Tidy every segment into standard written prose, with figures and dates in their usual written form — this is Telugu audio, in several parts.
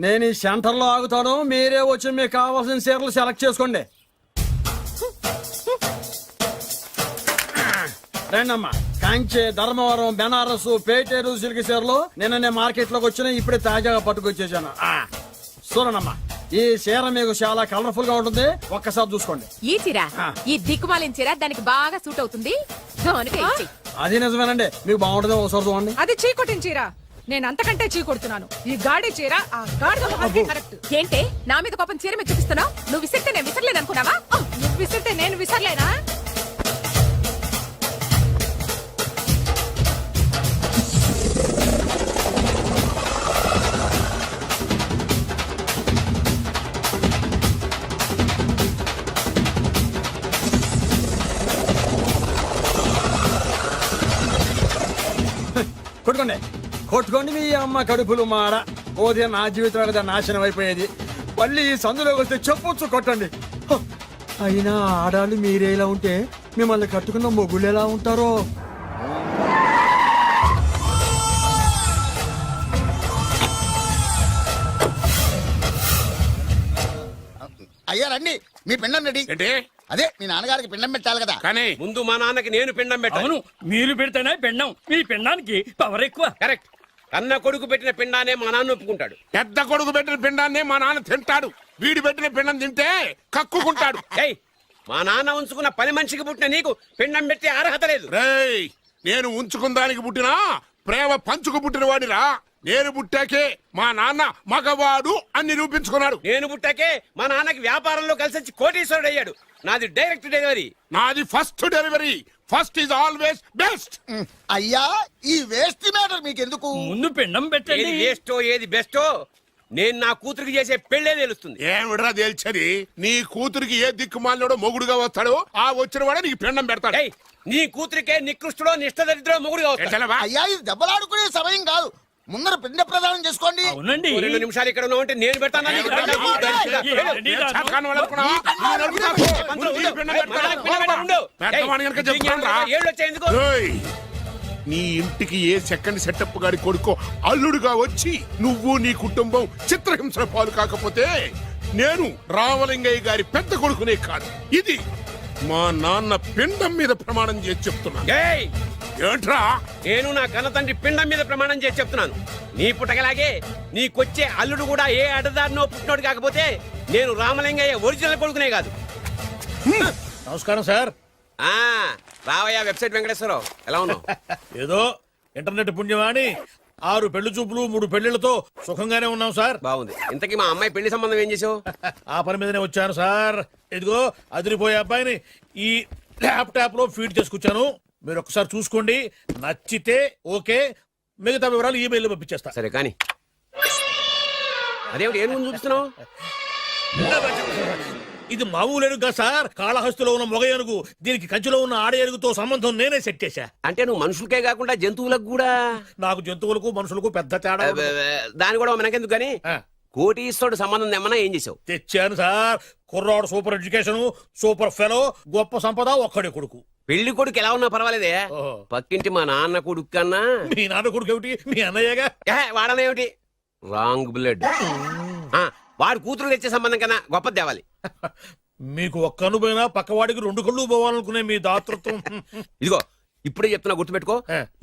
నేను ఈ సెంటర్ లో ఆగుతాను, మీరే వచ్చి మీకు కావాల్సిన చీరలు సెలెక్ట్ చేసుకోండి. రండమ్మా. కాంచి, ధర్మవరం, బెనారస్, పేటేరు సిల్క్ చీరలు నిన్న మార్కెట్ లోకి వచ్చిన ఇప్పుడే తాజాగా పట్టుకొచ్చేసాను. చూడండమ్మా, ఈ చీర మీకు చాలా కలర్ఫుల్ గా ఉంటుంది, ఒక్కసారి చూసుకోండి. ఈ చీర, ఈ దిక్కుమాలిన చీర దానికి బాగా సూట్ అవుతుంది. అది నిజమేనండి, మీకు బాగుంటుంది, ఒకసారి చూడండి. అది చీకొట్టిన చీర, నేను అంతకంటే చీకొడుతున్నాను. ఈ గాడి చీర ఆ గాడిద మొహానికి కరెక్ట్. ఏంటే నా మీద కోపం చీర మీద చూపిస్తున్నావు? నువ్వు విసిరితే నేను విసరలేను అనుకున్నావా? నువ్వు విసిరితే నేను విసరలేనా? కొట్టుకోండి, కొట్టుకోండి మీ అమ్మ కడుపులు మాడ. ఓదే నా జీవితం కదా నాశనం అయిపోయేది. మళ్ళీ ఈ సందులోకి వస్తే చెప్పొచ్చు కొట్టండి. అయినా ఆడాలు మీరేలా ఉంటే మిమ్మల్ని కట్టుకున్న మొగుళ్ళు ఎలా ఉంటారో. అయ్యా రండి, మీ పిండం రెడీ. ఏంటి? అదే మీ నాన్నగారికి పిండం పెట్టాలి కదా. కానీ ముందు మా నాన్నకి నేను పిండం పెట్టాను. మీరు పెడితేనే పిండం, మీ పిండానికి పవర్ ఎక్కువ. కరెక్ట్. కన్న కొడుకు పెట్టిన పిండానే మా నాన్న ఒప్పుకుంటాడు. పెద్ద కొడుకు పెట్టిన పిండాన్నే మా నాన్న తింటాడు. వీడి పెట్టిన పిండం తింటే కక్కుకుంటాడు. మా నాన్న ఉంచుకున్న పని మనిషికి పుట్టిన నీకు పిండం పెట్టే అర్హత లేదు. రేయ్, నేను ఉంచుకున్న దానికి పుట్టినా ప్రేమ పంచుకు పుట్టిన వాడిరా. నేను పుట్టాకే మా నాన్న మగవాడు అని నిరూపించుకున్నాడు. నేను పుట్టాకే మా నాన్నకి వ్యాపారంలో కలిసి వచ్చి కోటీశ్వరుడు అయ్యాడు. నాది డైరెక్ట్ డెలివరీ. నాది first delivery. First is always best. అయ్యా, ఈ వేస్ట్ మ్యాటర్ మీకు ఎందుకు? ముందు పిండం పెట్టండి. ఏది వేస్టో ఏది బెస్టో నేను నా కూతురికి చేసే పెళ్లే తెలుస్తుంది. ఏమిడ్రా తేల్చది? నీ కూతురికి ఏ దిక్కుమాలినోడో మొగుడుగా వస్తాడో ఆ వచ్చిన వాడే నీకు పిండం పెడతాడు. నీ కూతురికే నికృష్టుడో నిష్ఠదరిద్రో మొగుడుగా వస్తాడు. అయ్యా, ఇది దెబ్బలాడుకునే సమయం కాదు. ముందర పిండ ప్రదానం చేసుకోండి. 2 నిమిషాలు ఇక్కడ ఉన్నావంటే నేను పెడతాను. నీ ఇంటికి ఏ సెకండ్ సెటప్ గాడి కొడుకో అల్లుడుగా వచ్చి నువ్వు నీ కుటుంబం చిత్రహింసల పాలు కాకపోతే నేను రామలింగయ్య గారి పెద్ద కొడుకునే కాదు, ఇది మా నాన్న పిండం మీద ప్రమాణం చేసి చెప్తున్నాను. ఏంట్రా? నేను నా కన్న తండ్రి పిండం మీద ప్రమాణం చేసి చెప్తున్నాను. నీ పుట్టకలాగే నీకొచ్చే అల్లుడు కూడా ఏ అడదారినో పుట్టినోడు కాకపోతే నేను రామలింగయ్య ఒరిజినల్ కొడుకునే కాదు. నమస్కారం సార్. రావయ్యా వెబ్సైట్ వెంకటేశ్వరరావు, ఎలా ఉన్నావు? ఏదో ఇంటర్నెట్ పుణ్యమాని 6 పెళ్లి చూపులు 3 పెళ్లిళ్లతో సుఖంగానే ఉన్నాం సార్. బాగుంది. ఇంతకీ మా అమ్మాయి పెళ్లి సంబంధం ఏం చేసావు? ఆ పని మీదనే వచ్చాను సార్. ఇదిగో అదిరిపోయే అబ్బాయిని ఈ ల్యాప్టాప్ లో ఫీడ్ చేసుకొచ్చాను. మీరు ఒకసారి చూసుకోండి, నచ్చితే ఓకే, మిగతా వివరాలు ఈమెయిల్ పంపించేస్తా. సరే కానీ అదేమిటి ఏం ముందు చూపిస్తున్నావు? ఇది మామూలు ఏనుగు కాదు సార్, కాళహస్తిలో ఉన్న మొగ ఏనుగు. దీనికి కంచిలో ఉన్న ఆడ ఏనుగుతో సంబంధం నేనే సెట్ చేశా. అంటే నువ్వు మనుషులకే కాకుండా జంతువులకు కూడా? నాకు జంతువులకు మనుషులకు పెద్ద తేడా. దాని కూడా మనకెందుకు కానీ కోటీశ్వరుడు సంబంధం ఏమన్నా ఏం చేసావు? తెచ్చాను సార్. కుర్రాడు సూపర్ ఎడ్యుకేషన్, సూపర్ ఫెలో, గొప్ప సంపద, ఒక్కడే కొడుకు. పెళ్లి కొడుకు ఎలా ఉన్నా పర్వాలేదే, పక్కింటి మా నాన్న కొడుకు కన్నా. మీ నాన్న కొడుకు ఏమిటి? మీ అన్నయ్యగా. వాడనేమిటి? Wrong blood. వాడు కూతురు తెచ్చే సంబంధం కన్నా గొప్పది తేవాలి. మీకు ఒక్క కన్ను పోయినా పక్కవాడికి 2 కళ్ళు పోవాలనుకునే మీ దాతృత్వం. ఇదిగో ఇప్పుడే చెప్తున్నా, గుర్తుపెట్టుకో.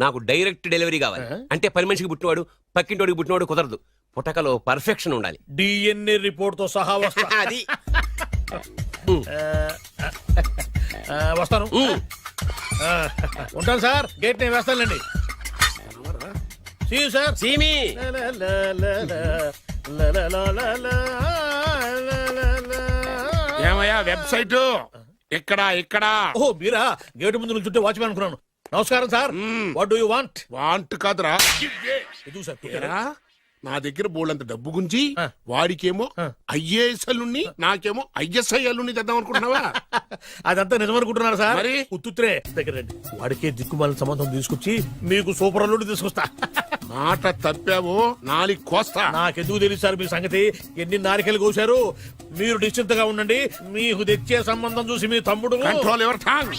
నాకు డైరెక్ట్ డెలివరీ కావాలి. అంటే పని మనిషికి పుట్టినవాడు పక్కింటోడికి పుట్టినవాడు కుదరదు. పుట్టకలో పర్ఫెక్షన్ ఉండాలి. డిఎన్ఏ రిపోర్ట్ తో సహా వస్తా. అది వస్తాను. ఉంటాను సార్. గేట్ నేను వేస్తానండి. సార్ సీమి ఏమయ్యా వెబ్సైట్ ఇక్కడ ఇక్కడ? ఓ మీరా? గేటు ముందు నుంచి వాచ్మెన్ అనుకున్నాను. నమస్కారం sir. What do you want? Want కాదురా, సార్ నా దగ్గర బోళ్ళంత డబ్బు గుంజి వాడికేమో ఐఏఎస్ అల్లుణ్ణి నాకేమో ఐఎస్ఐ అల్లుణ్ణి తెద్దాం అనుకుంటున్నావా? అదంతా నిజమనుకుంటున్నారు సార్. మరి ఉత్తుత్రే దగ్గర రండి. వాడికే దిక్కుమాలిన సంబంధం తీసుకొచ్చి మీకు సూపర్ అల్లుడు తీసుకొస్తా. మాట తప్పావో నాలికి కోస్తా. నాకెందుకు తెలియదు సార్ మీ సంగతి. ఎన్ని నారికలు కోసారు. మీరు నిశ్చింతగా ఉండండి. మీకు తెచ్చే సంబంధం చూసి మీ తమ్ముడు. Control your tongue.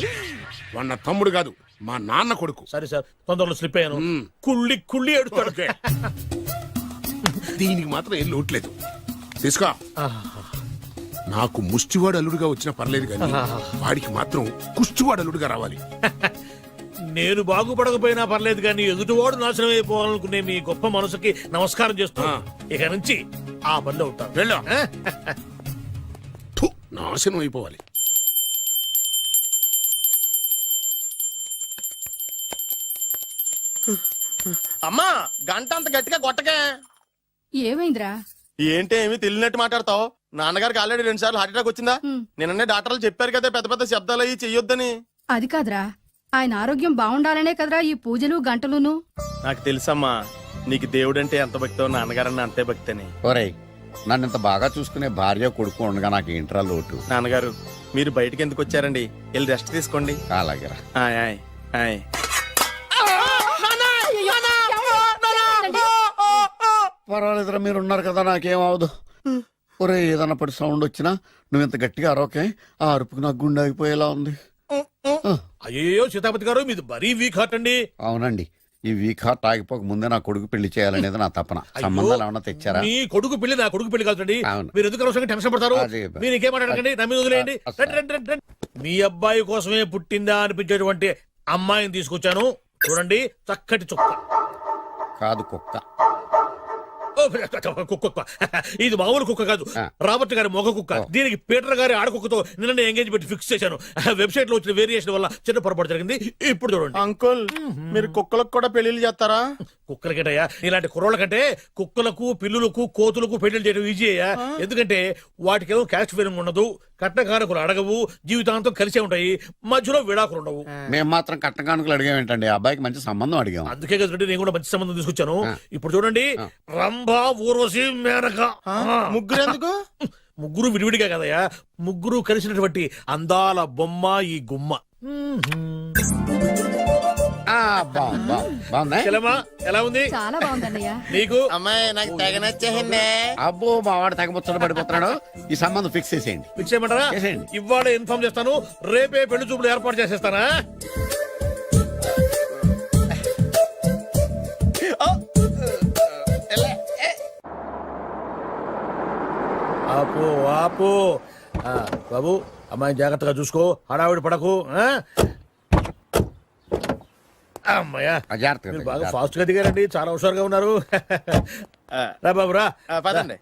వాడు తమ్ముడు కాదు, మా నాన్న కొడుకు. సరే సార్, తొందరలో స్లిప్ అయ్యాను. కుళ్ళి కుళ్ళి ఎడుతాడు. దీనికి మాత్రం ఏం లోట్లేదు తీసుకో నాకు ముష్టివాడు అల్లుడుగా వచ్చినా పర్లేదు కానీ వాడికి మాత్రం కుష్టివాడు అల్లుడుగా రావాలి. నేను బాగుపడకపోయినా పర్లేదు కానీ ఎదుటివాడు నాశనం అయిపోవాలనుకునే మీ గొప్ప మనసుకి నమస్కారం చేస్తూ ఇక నుంచి ఆ పనిలో ఉంటాను. వెళ్ళు. థు, నాశనం అయిపోవాలి. అమ్మా గంట అంత గట్టిగా కొట్టకే. ఏమైందిరా? ఏంటి ఏమి తెలియనట్టు మాట్లాడతావు? నాన్నగారికి ఆల్రెడీ 2 సార్లు హార్ట్ అటాక్ వచ్చిందా? నిన్ననే డాక్టర్లు చెప్పారు కదా పెద్ద పెద్ద శబ్దాలు అయ్యి చెయ్యొద్దని. అది కాదురా, ఆయన ఆరోగ్యం బాగుండాలనే కదరా ఈ పూజలు గంటలును. నాకు తెలుసమ్మా నీకు దేవుడంటే ఎంత భక్తో నాన్నగారన్న అంతే భక్తి అని. ఒరేయ్, నన్ను ఇంత బాగా చూసుకునే భార్య కొడుకు ఉండగా నాకు ఏంట్రా లోటు? నాన్నగారు మీరు బయటికి ఎందుకు వచ్చారండి? వెళ్ళి రెస్ట్ తీసుకోండి. అలాగేరా. ఆయ్ ఆయ్ ఆయ్. పర్వాలేదురా, మీరు ఉన్నారు కదా, నాకేం అవదు. ఒరే, ఏదన్నా పడి సౌండ్ వచ్చినా నువ్వు ఇంత గట్టిగా అరవకే. ఆ అరుపుకు నాకు గుండె ఆగిపోయేలా ఉంది. అయ్యో సీతాపతి గారు మీది మరీ వీక్ హార్ట్ అండి. అవునండి, ఈ వీక్ హార్ట్ ఆగిపోక ముందే నా కొడుకు పెళ్లి చేయాలనేది నా తపన. సంబంధాలు ఏమన్నా తెచ్చారా? మీ కొడుకు పెళ్లి నా కొడుకు పెళ్లి కాదండి. అవును. మీరు ఎందుకు అవసరంగా టెన్షన్ పడతారు? అదే. మీరు ఇంకేం మాట్లాడకండి, నా మీద వదిలేయండి. అసలు. రండి, రండి, రండి. మీ అబ్బాయి కోసమే పుట్టిందా అనిపించేటువంటి అమ్మాయిని తీసుకొచ్చాను. చూడండి, చక్కటి చుక్క. కాదు, కుక్క. ఓ, కుక్క. ఇది మామూలు కుక్క కాదు, రాబర్ట్ గారి మొగ కుక్క. దీనికి పీటర్ గారి ఆడకుక్కతో నిన్న ఎంగేజ్మెంట్ ఫిక్స్ చేశాను. వెబ్సైట్ లో వచ్చిన వేరియేషన్ వల్ల చిన్న పొరపాటు జరిగింది. ఇప్పుడు చూడండి. అంకుల్ మీరు కుక్కలకు కూడా పెళ్లిళ్ళు చేస్తారా? కుక్కలకేటయ్యా, ఇలాంటి కుర్రోళ్ళ కంటే కుక్కలకు, పిల్లులకు, కోతులకు పెళ్లి చేయడం ఈజీ అయ్యా. ఎందుకంటే వాటికేమో క్యాస్ట్ ఫీలింగ్ ఉండదు, కట్నకానుకలు అడగవు, జీవితాంతం కలిసే ఉంటాయి, మధ్యలో విడాకులు ఉండవు. మేము మాత్రం కట్న కానుకలు అడిగామేంటండి? అబ్బాయికి మంచి సంబంధం అడిగాం. అందుకే కదండి నేను కూడా మంచి సంబంధం తీసుకొచ్చాను. ఇప్పుడు చూడండి, రంభా, ఊర్వశి, మేనక. ముగ్గురు ఎందుకు? ముగ్గురు విడివిడిగా కదయ్యా, ముగ్గురు కలిసినటువంటి అందాల బొమ్మ ఈ గుమ్మ. బాగుందా? చెల్లెమ్మా, ఎలా ఉంది? చాలా బాగుందన్నయ్య. నీకు? అమ్మాయి నాకు తెగ నచ్చేసిందే. అబ్బో, మా వాడు తెగముచ్చట పడిపోతున్నాడు. ఈ సంబంధం ఫిక్స్ చేసేయండి. ఫిక్స్ చేయమంటారా? చేసేయండి. ఇవాళ ఇన్ఫార్మ్ చేస్తాను, రేపే పెళ్లి చూపులు ఏర్పాటు చేసేస్తానా? ఆపు ఆపు. బాబు, అమ్మాయిని జాగ్రత్తగా చూసుకో, హడావిడి పడకు. అమ్మాయ్యా, జాగ్రత్తగా, మీరు బాగా జాగ్రత్తగా. ఫాస్ట్ గా దిగారండి, చాలా హుషారుగా ఉన్నారు. రా బాబు రా. పదండి.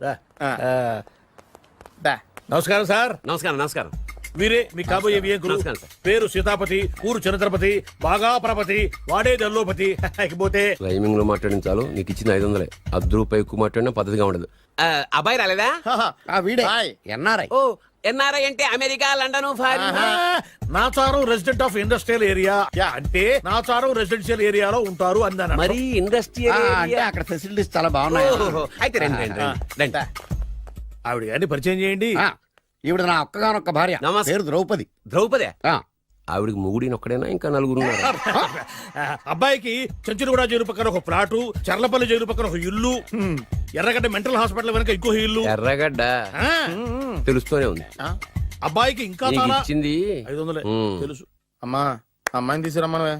రా. నమస్కారం సార్. నమస్కారం. నమస్కారం. వీరే మీ కాబోయే వియంకులు. నమస్కారం సార్. పేరు సీతాపతి, ఊరు చంద్రపతి, బాగా ప్రపతి, వాడే దల్లోపతి. ఇకపోతే రైమింగ్ లో మాట్లాడించాలు, నీకు ఇచ్చిన 500. ₹10 ఎక్కువ మాట్లాడినా పద్ధతిగా ఉండదు. అబ్బాయి రాలేదా? వీడే హాయ్. ఎన్ఆర్ఐ. ఓ, ఎన్ఆర్ఐ అంటే America, London, foreign. Nacharam resident of industrial area. అంటే నాచారం రెసిడెన్షియల్ ఏరియాలో ఉంటారు అన్నాను. మరి ఇండస్ట్రియల్ అంటే అక్కడ ఫెసిలిటీస్ చాలా బాగున్నాయి. అయితే రండి, రండి, రండి. ఆవిడ గారిని పరిచయం చేయండి. ఈవిడ నా ఒక్కగానొక్క భార్య, నమస్తే. పేరు ద్రౌపది. ద్రౌపదే? ఆ, ఆవిడికి మొగుడిని ఒక్కడేనా, ఇంకా నలుగురు ఉన్నారు? అబ్బాయికి చెంచులగూడ జైలు పక్కన ఒక ఫ్లాటు, చర్లపల్లి జైలు పక్కన ఒక ఇల్లు, ఎర్రగడ్డ మెంటల్ హాస్పిటల్ వెనక ఇంకో ఇల్లు. ఎర్రగడ్డ ఆ, తెలుస్తూనే ఉంది. అబ్బాయికి ఇంకా నీకు చాలా ఇచ్చింది 500 ఉమ్. తెలుసు. అమ్మా అమ్మాయిని తీసుకురమ్మనవే.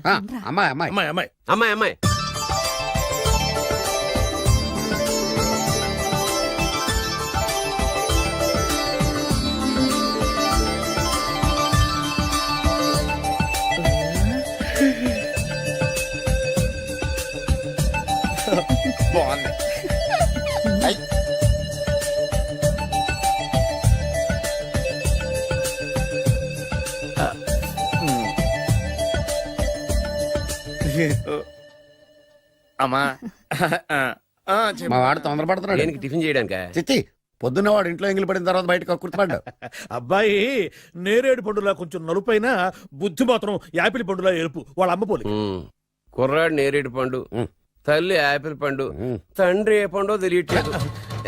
అమ్మాయి అమ్మాయి. అమ్మాయి అమ్మాయి అమ్మాయి, అమ్మాయి. బాగుంది. అమ్మా మా వాడు తొందరపడుతున్నాడు. దేనికి టిఫిన్ చేయడానిక? చిచ్చి, పొద్దున్న వాడు ఇంట్లో ఎంగిలి పడిన తర్వాత బయటకు కుర్తుపడ్డాడు. అబ్బాయి నేరేడు పండులా కొంచెం నలుపైన, బుద్ధి మాత్రం యాపిల్ పండులా ఎరుపు. వాళ్ళ అమ్మ పోలి. కుర్రాడు నేరేడు పండు, తల్లి యాపిల్ పండు, తండ్రి ఏ పండో తెలియట్లేదు.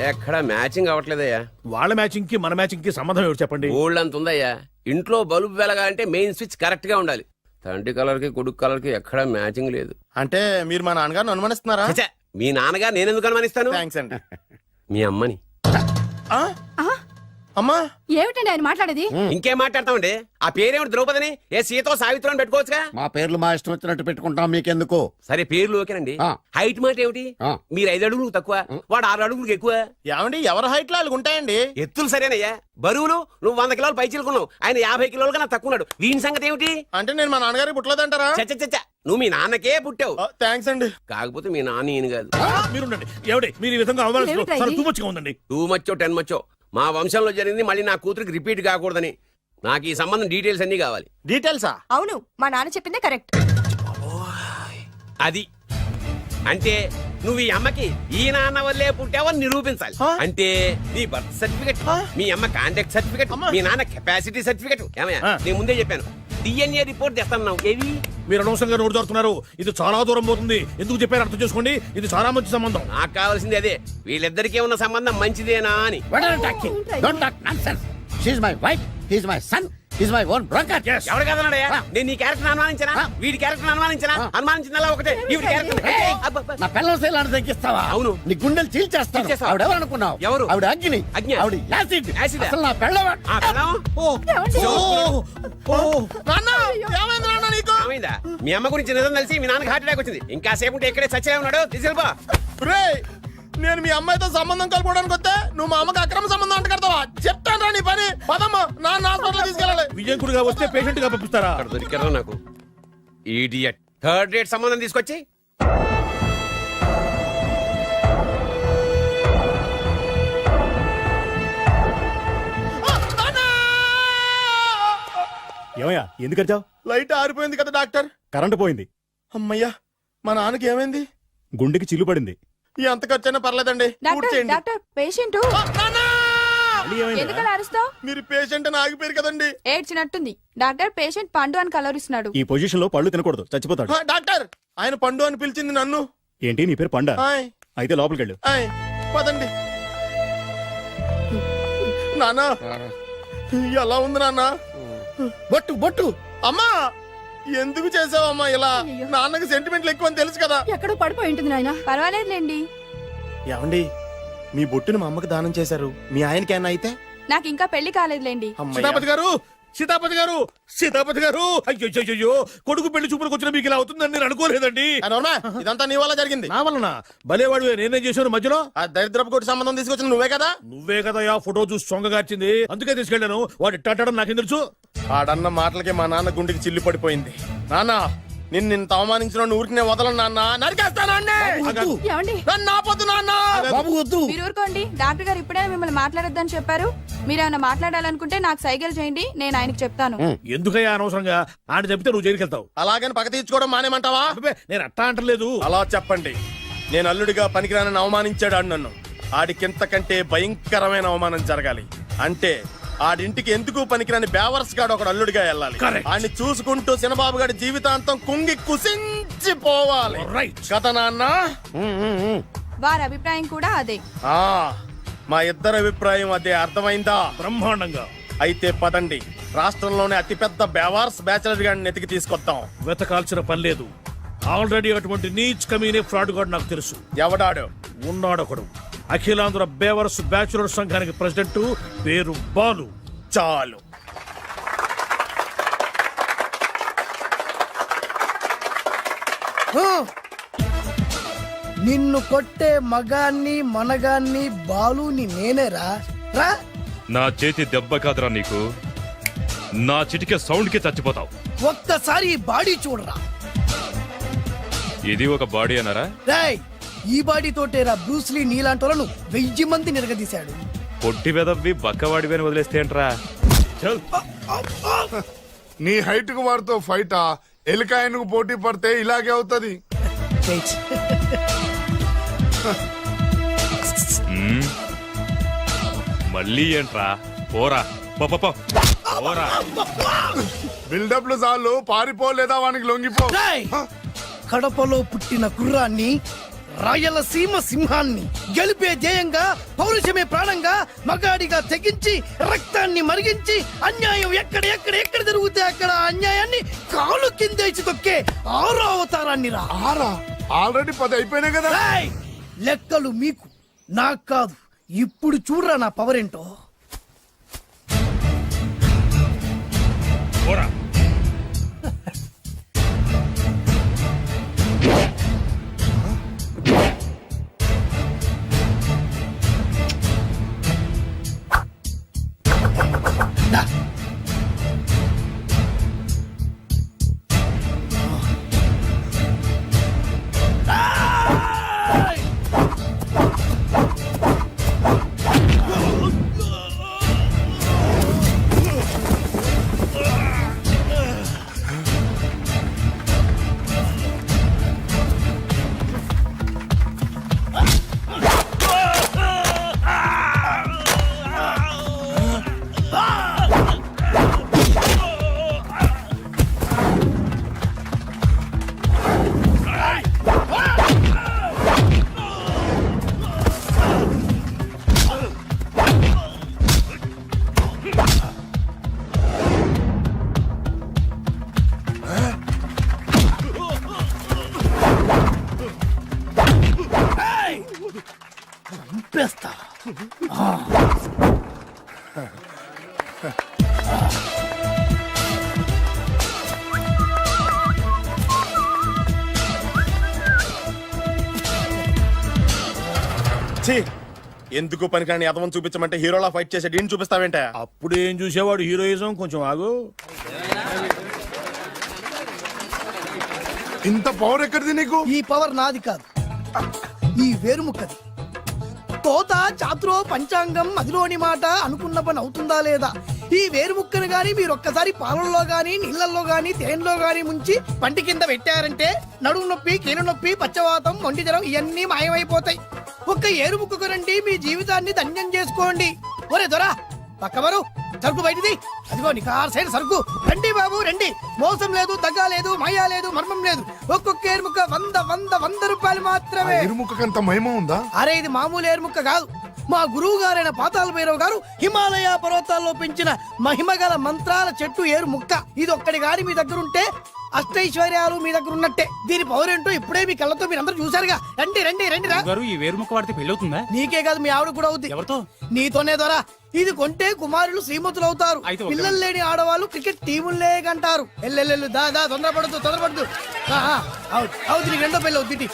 ఎక్కడ మ్యాచింగ్ అవ్వట్లేదయ్యా. వాళ్ళ మ్యాచింగ్ కి మన మ్యాచింగ్ కి సంబంధం ఏమిటి చెప్పండి? ఊళ్ళంత ఉందయ్యా. ఇంట్లో బల్బు వెలగాలంటే మెయిన్ స్విచ్ కరెక్ట్ గా ఉండాలి. తండ్రి కలర్ కి కొడుకు కలర్ కి ఎక్కడా మ్యాచింగ్ లేదు. అంటే మీరు మా నాన్నగారిని అనుమానిస్తున్నారా? ఛ, మీ నాన్నగారు నేనెందుకు అనుమానిస్తాను? థ్యాంక్స్ అండి. మీ అమ్మని. అమ్మా ఏమిటండి ఆయన మాట్లాడేది? ఇంకేం మాట్లాడతామండి? ఆ పేరేమిటి ద్రౌపదిని ఏ సీతో సావిత్రం అని పెట్టుకోవచ్చుగా. మా పేర్లు మా ఇష్టం వచ్చినట్టు పెట్టుకుంటాం, మీకెందుకు? సరే పేర్లు ఓకేనండి. ఆ. హైట్ మాట ఏమిటి? ఆ. మీరు 5 అడుగులు తక్కువ, వాడు 6 అడుగులకు ఎక్కువ. ఏమండి ఎవరి హైట్ లో వాళ్ళకి ఉంటాయండి. ఎత్తులు సరేనయ్యా, బరువులు నువ్వు 100 కిలోలు పై చిలుకున్నావు, ఆయన 50 కిలోలు కన్నా తక్కువ ఉన్నాడు. వీని సంగతి ఏమిటి? అంటే నేను మా నాన్నగారికి పుట్టలేదంటారా? చచ్చ నువ్వు మీ నాన్నకే పుట్టావు, థ్యాంక్స్ అండి. కాకపోతే మీ నాన్న ఈయన కాదు. మీరుండండి. ఏమిటి మీరు ఈ విధంగా అవమానిస్తున్నారు? ఏమిటా చాలా ఇది? too much గా ఉందండి. 2 మచ్చో 10 మచ్చో మా వంశంలో జరిగింది మళ్ళీ నా కూతురికి రిపీట్ కాకూడదని నాకు ఈ సంబంధం డీటెయిల్స్ అన్ని కావాలి. డీటెయిల్సా? అవును, మా నాన్న చెప్పిందే కరెక్ట్. అది అంటే నువ్వు ఈ అమ్మకి ఈ నాన్న వల్లే పుట్టావని నిరూపించాలి. అంటే నీ బర్త్ సర్టిఫికెట్, మీ అమ్మ కాంటాక్ట్ సర్టిఫికెట్, మీ నాన్న కెపాసిటీ సర్టిఫికెట్. ఏమయ్యా నేను ముందే చెప్పాను, డిఎన్ఏ రిపోర్ట్ తెస్తాను. ఏవి మీరు అనవసరంగా నోరు జారుతున్నారు. ఇది చాలా దూరం పోతుంది. ఎందుకు చెప్పారు అర్థం చేసుకోండి. ఇది చాలా మంచి సంబంధం. నాకు కావాల్సింది అదే, వీళ్ళిద్దరికీ ఉన్న సంబంధం మంచిదేనా అని. What are you talking? Don't talk nonsense. She's my wife, he's my son, he's my own brother. Yes. ఎవరు కదన్నాడయ్యా? నేను నీ క్యారెక్టర్ అనుమానించనా, వీడి క్యారెక్టర్ అనుమానించనా? అనుమానించిందల్లా ఒకటే, వీడి క్యారెక్టర్. నా పిల్లల శైలాన్ని తగ్గిస్తావా? అవును. నీ గుండెలు చీల్చేస్తాను. చీల్చేస్తావా? ఆవిడ ఎవరు అనుకున్నావు? ఎవరు? ఆవిడ అగ్ని. అగ్ని. ఆవిడ యాసిడ్. యాసిడా? అసలు నా పిల్లవ. ఆ పిల్లం? నాన్న ఏమైంది నాన్న నీకు? ఏమైందా? మీ అమ్మ గురించి నిజం తెలిసి మీ నాన్నకి హార్ట్ అటాక్ వచ్చింది. ఇంకా సేపు ఉంటే ఇక్కడే చచ్చే ఉన్నాడు. తీసుకెళ్ళిపో. రేయ్, నేను మీ అమ్మాయితో సంబంధం కలుపుకోవడానికి వస్తే నువ్వు మా అమ్మకి అక్రమ సంబంధం అంట కడతావా? చెప్తాను రా నీ పని. పదమ్మా, నాన్న హాస్పిటల్ తీసుకెళ్ళాలి. విజయకుడిగా వస్తే పేషెంట్ గా పంపిస్తారా? అక్కడ దొరికారా నాకు ఈడియట్. 3rd రేట్ సంబంధం తీసుకొచ్చి ఏమయ్యా ఎందుకు వచ్చావు? లైట్ ఆరిపోయింది కదా డాక్టర్. కరెంటు పోయింది. అమ్మయ్యా, మా నాన్నకి ఏమైంది? గుండెకి చిల్లు పడింది. ఎంత ఖర్చైనా పర్లేదండి, పూర్తి చేయండి. డాక్టర్ పేషెంట్ నాన్న! మళ్ళీ ఏమైందిరా? ఎందుకలా అరుస్తావు? మీరు పేషెంట్ అని ఆగిపోయారు కదండి. ఏడ్చినట్టుంది. డాక్టర్ పేషెంట్ పండు అని కలవరిస్తున్నాడు. ఈ పొజిషన్ లో పళ్ళు తినకూడదు, చచ్చిపోతాడు. డాక్టర్, ఆయన పండు అని పిలిచింది నన్ను. ఏంటి నీ పేరు పండా? ఆయ్, అయితే లోపలికి వెళ్ళు. ఆయ్, పదండి. నాన్న ఎలా ఉంది నాన్న? బొట్టు బొట్టు. అమ్మా ఎందుకు చేసావమ్మా ఇలా? నాన్నకి సెంటిమెంట్లు ఎక్కువ అని తెలుసు కదా. ఎక్కడో పడిపోయి ఉంటుంది నాయన. పర్వాలేదులేండి. ఏమండి, మీ బొట్టుని మా అమ్మకి దానం చేశారు, మీ ఆయనకి ఏమన్నా అయితే? నాకు ఇంకా పెళ్లి కాలేదులేండి. సీతాపతి గారు, సీతాపతి గారు, సీతాపతి గారు. అయ్యో, కొడుకు పెళ్లి చూపులకు వచ్చిన మీకు ఇలా అవుతుందని నేను అనుకోలేదండి. ఇదంతా నీ వల్ల జరిగింది. నా వలన? భలేవాడు, నేనేం చేశాను మధ్యలో? ఆ దరిద్రపు కొట్టి సంబంధం తీసుకొచ్చిన నువ్వే కదా. నువ్వే కదా ఆ ఫోటో చూసి సొంగగార్చింది, అందుకే తీసుకెళ్ళాను. వాడు ఇట్టాడడం నాకేం తెలుసు? ఆడన్న మాటలకి మా నాన్న గుండెకి చిల్లు పడిపోయింది. నాన్న, నిన్ను అవమానించిన ఊరికి వదలను నాన్న, నరికేస్తాను. ఏమండి? నన్ను ఆపొద్దు నాన్న. బాబు వద్దు. మీరు ఊరుకోండి. డాక్టర్ గారు ఇప్పుడే మిమ్మల్ని మాట్లాడొద్దని చెప్పారు. మీరేమైనా మాట్లాడాలనుకుంటే నాకు సైగలు చేయండి, నేను ఆయనకి చెప్తాను. ఎందుకయ్యా అనవసరంగా? ఆయన చెప్తే నువ్వు జైలుకి వెళ్తావు. అలాగని పక్క తీర్చుకోవడం మానేమంటావా? అబ్బే, నేను అట్టా అంటలేదు. అలా చెప్పండి. నేను అల్లుడిగా పనికిరానని అవమానించాడు ఆడు నన్ను. ఆడికింతకంటే భయంకరమైన అవమానం జరగాలి. అంటే ఆడింటికి ఎందుకు పనికిరాని బేవర్స్ గాడు ఒకడు అల్లుడిగా వెళ్ళాలి. Correct. ఆడిని చూసుకుంటూ చిన్నబాబు గారి జీవితాంతం కుంగి కుసించిపోవాలి. Right. కదా నాన్న? వారి అభిప్రాయం కూడా అదే. ఆ, మా ఇద్దరి అభిప్రాయం అదే. అర్థమైందా? బ్రహ్మాండంగా. అయితే పదండి, రాష్ట్రంలోనే అతిపెద్ద బేవార్స్ బ్యాచిలర్ గాడిని ఎతికి తీసుకొద్దాం. వెతకాల్సిన పని లేదు. ఆల్రెడీ అటువంటి నీచ్ కమీనే ఫ్రాడ్ గాడు నాకు తెలుసు. ఎవడాడు? ఉన్నాడొకడు. అఖిలాంధ్ర బేవర్స్ బ్యాచులర్ సంఘానికి ప్రెసిడెంట్, పేరు బాలు. చాలు. నిన్ను కొట్టే మగాన్ని మనగాన్ని బాలుని నేనేరా. రా. నా చేతి దెబ్బ కాదురా నీకు, నా చిటికే సౌండ్ కి చచ్చిపోతావు. ఒక్కసారి ఈ బాడీ చూడరా. ఇది ఒక బాడీ అన్నారా? రేయ్, ఈ బాడీ తోటేరా బ్రూస్లీ నీలాంటి వాళ్ళను 1000 మంది నిరగదీశాడు. పొట్టి వెదవ్వి బక్కవాడివని వదిలేస్తే ఏంట్రా? నీ హైట్ కు వాడితో ఫైటా? ఎలికాయనకు పోటీ పడితే ఇలాగే అవుతది. వెయిట్. మ్మ్. మళ్ళీ ఏంట్రా? పోరా, పోరా. బిల్డప్లు చాలు, పారిపోలేదా వానికి లొంగిపో. రేయ్, కడపలో పుట్టిన కుర్రాన్ని, రాయలసీమ సింహాన్ని గెలిపే ధ్యేయంగా, పౌరుషమే ప్రాణంగా, మగాడిగా తెగించి రక్తాన్ని మరిగించి, అన్యాయం ఎక్కడ జరుగుతే అక్కడ అన్యాయాన్ని కాలు కిందేసి తొక్కే 6వ అవతారాన్ని రా. ఆల్రెడీ 10 అయిపోయినాయి కదా. రేయ్, లెక్కలు మీకు, నాకు కాదు. ఇప్పుడు చూడరా నా పవర్ ఏంటో. పోరా. చంపేస్తా. ఛీ, ఎందుకు పనికిరాని అదవం చూపించమంటే హీరోలా ఫైట్ చేసే డీన్ చూపిస్తావేంటే? అప్పుడు ఏం చూసేవాడు హీరోయిజం, కొంచెం ఆగు. ఇంత పవర్ ఎక్కడిది నీకు? ఈ పవర్ నాది కాదు, ఈ వేరుముక్కది. తోత చాతురో పంచాంగం అదిలోని మాట అనుకున్న పని అవుతుందా లేదా? ఈ వేరుముక్కను గాని మీరు ఒక్కసారి పాలల్లో గాని నీళ్లలో గాని తేనెలో గాని ముంచి పంటి కింద పెట్టారంటే నడుము నొప్పి, కీలు నొప్పి, పచ్చవాతం, మొండి జ్వరం ఇవన్నీ మాయమైపోతాయి. ఒక్క ఏరుముక్కకు రండి, మీ జీవితాన్ని ధన్యం చేసుకోండి. ఒరే దొరా పక్కవరు, సరుకు బయటిది. అదిగో నికార్సైన సరుకు. రండి బాబు రండి, మోసం లేదు, దగ్గ లేదు, మాయా లేదు, మర్మం లేదు. ఒక్కొక్క ఏరుముక్క 100 రూపాయలు మాత్రమే. ఇరుముఖకంత మహిమ ఉందా? అరే ఇది మామూలు ఏరుముక్క కాదు, మా గురువు గారైన పాతాల భైరవ్ గారు హిమాలయ పర్వతాల్లో పెంచిన మహిమగల మంత్రాల చెట్టు ఏరు ముక్క. ఇది ఒక్కడి గాని మీ దగ్గర ఉంటే అష్టైశ్వర్యాలు మీ దగ్గర ఉన్నట్టే. దీని పవర్ ఏంటో ఇప్పుడే మీ కళ్ళతో మీరు అందరూ చూసారుగా. రండి రండి రండి రా. ఈ వేరుముక్క వాడితే పెళ్లి అవుతుందా? నీకే కాదు, మీ ఆవిడ కూడా అవుద్ది. ఎవరితో? నీతోనే ద్వారా. ఇది కొంటే కుమారులు శ్రీమంతులు అవుతారు. పిల్లలు లేని ఆడవాళ్ళు క్రికెట్ టీములే కంటారు. ఎల్లెల్లెల్లు దా దా, తొందరపడద్దు. అవుతుంది, నీకు రెండో పెళ్ళి అవుతుంది.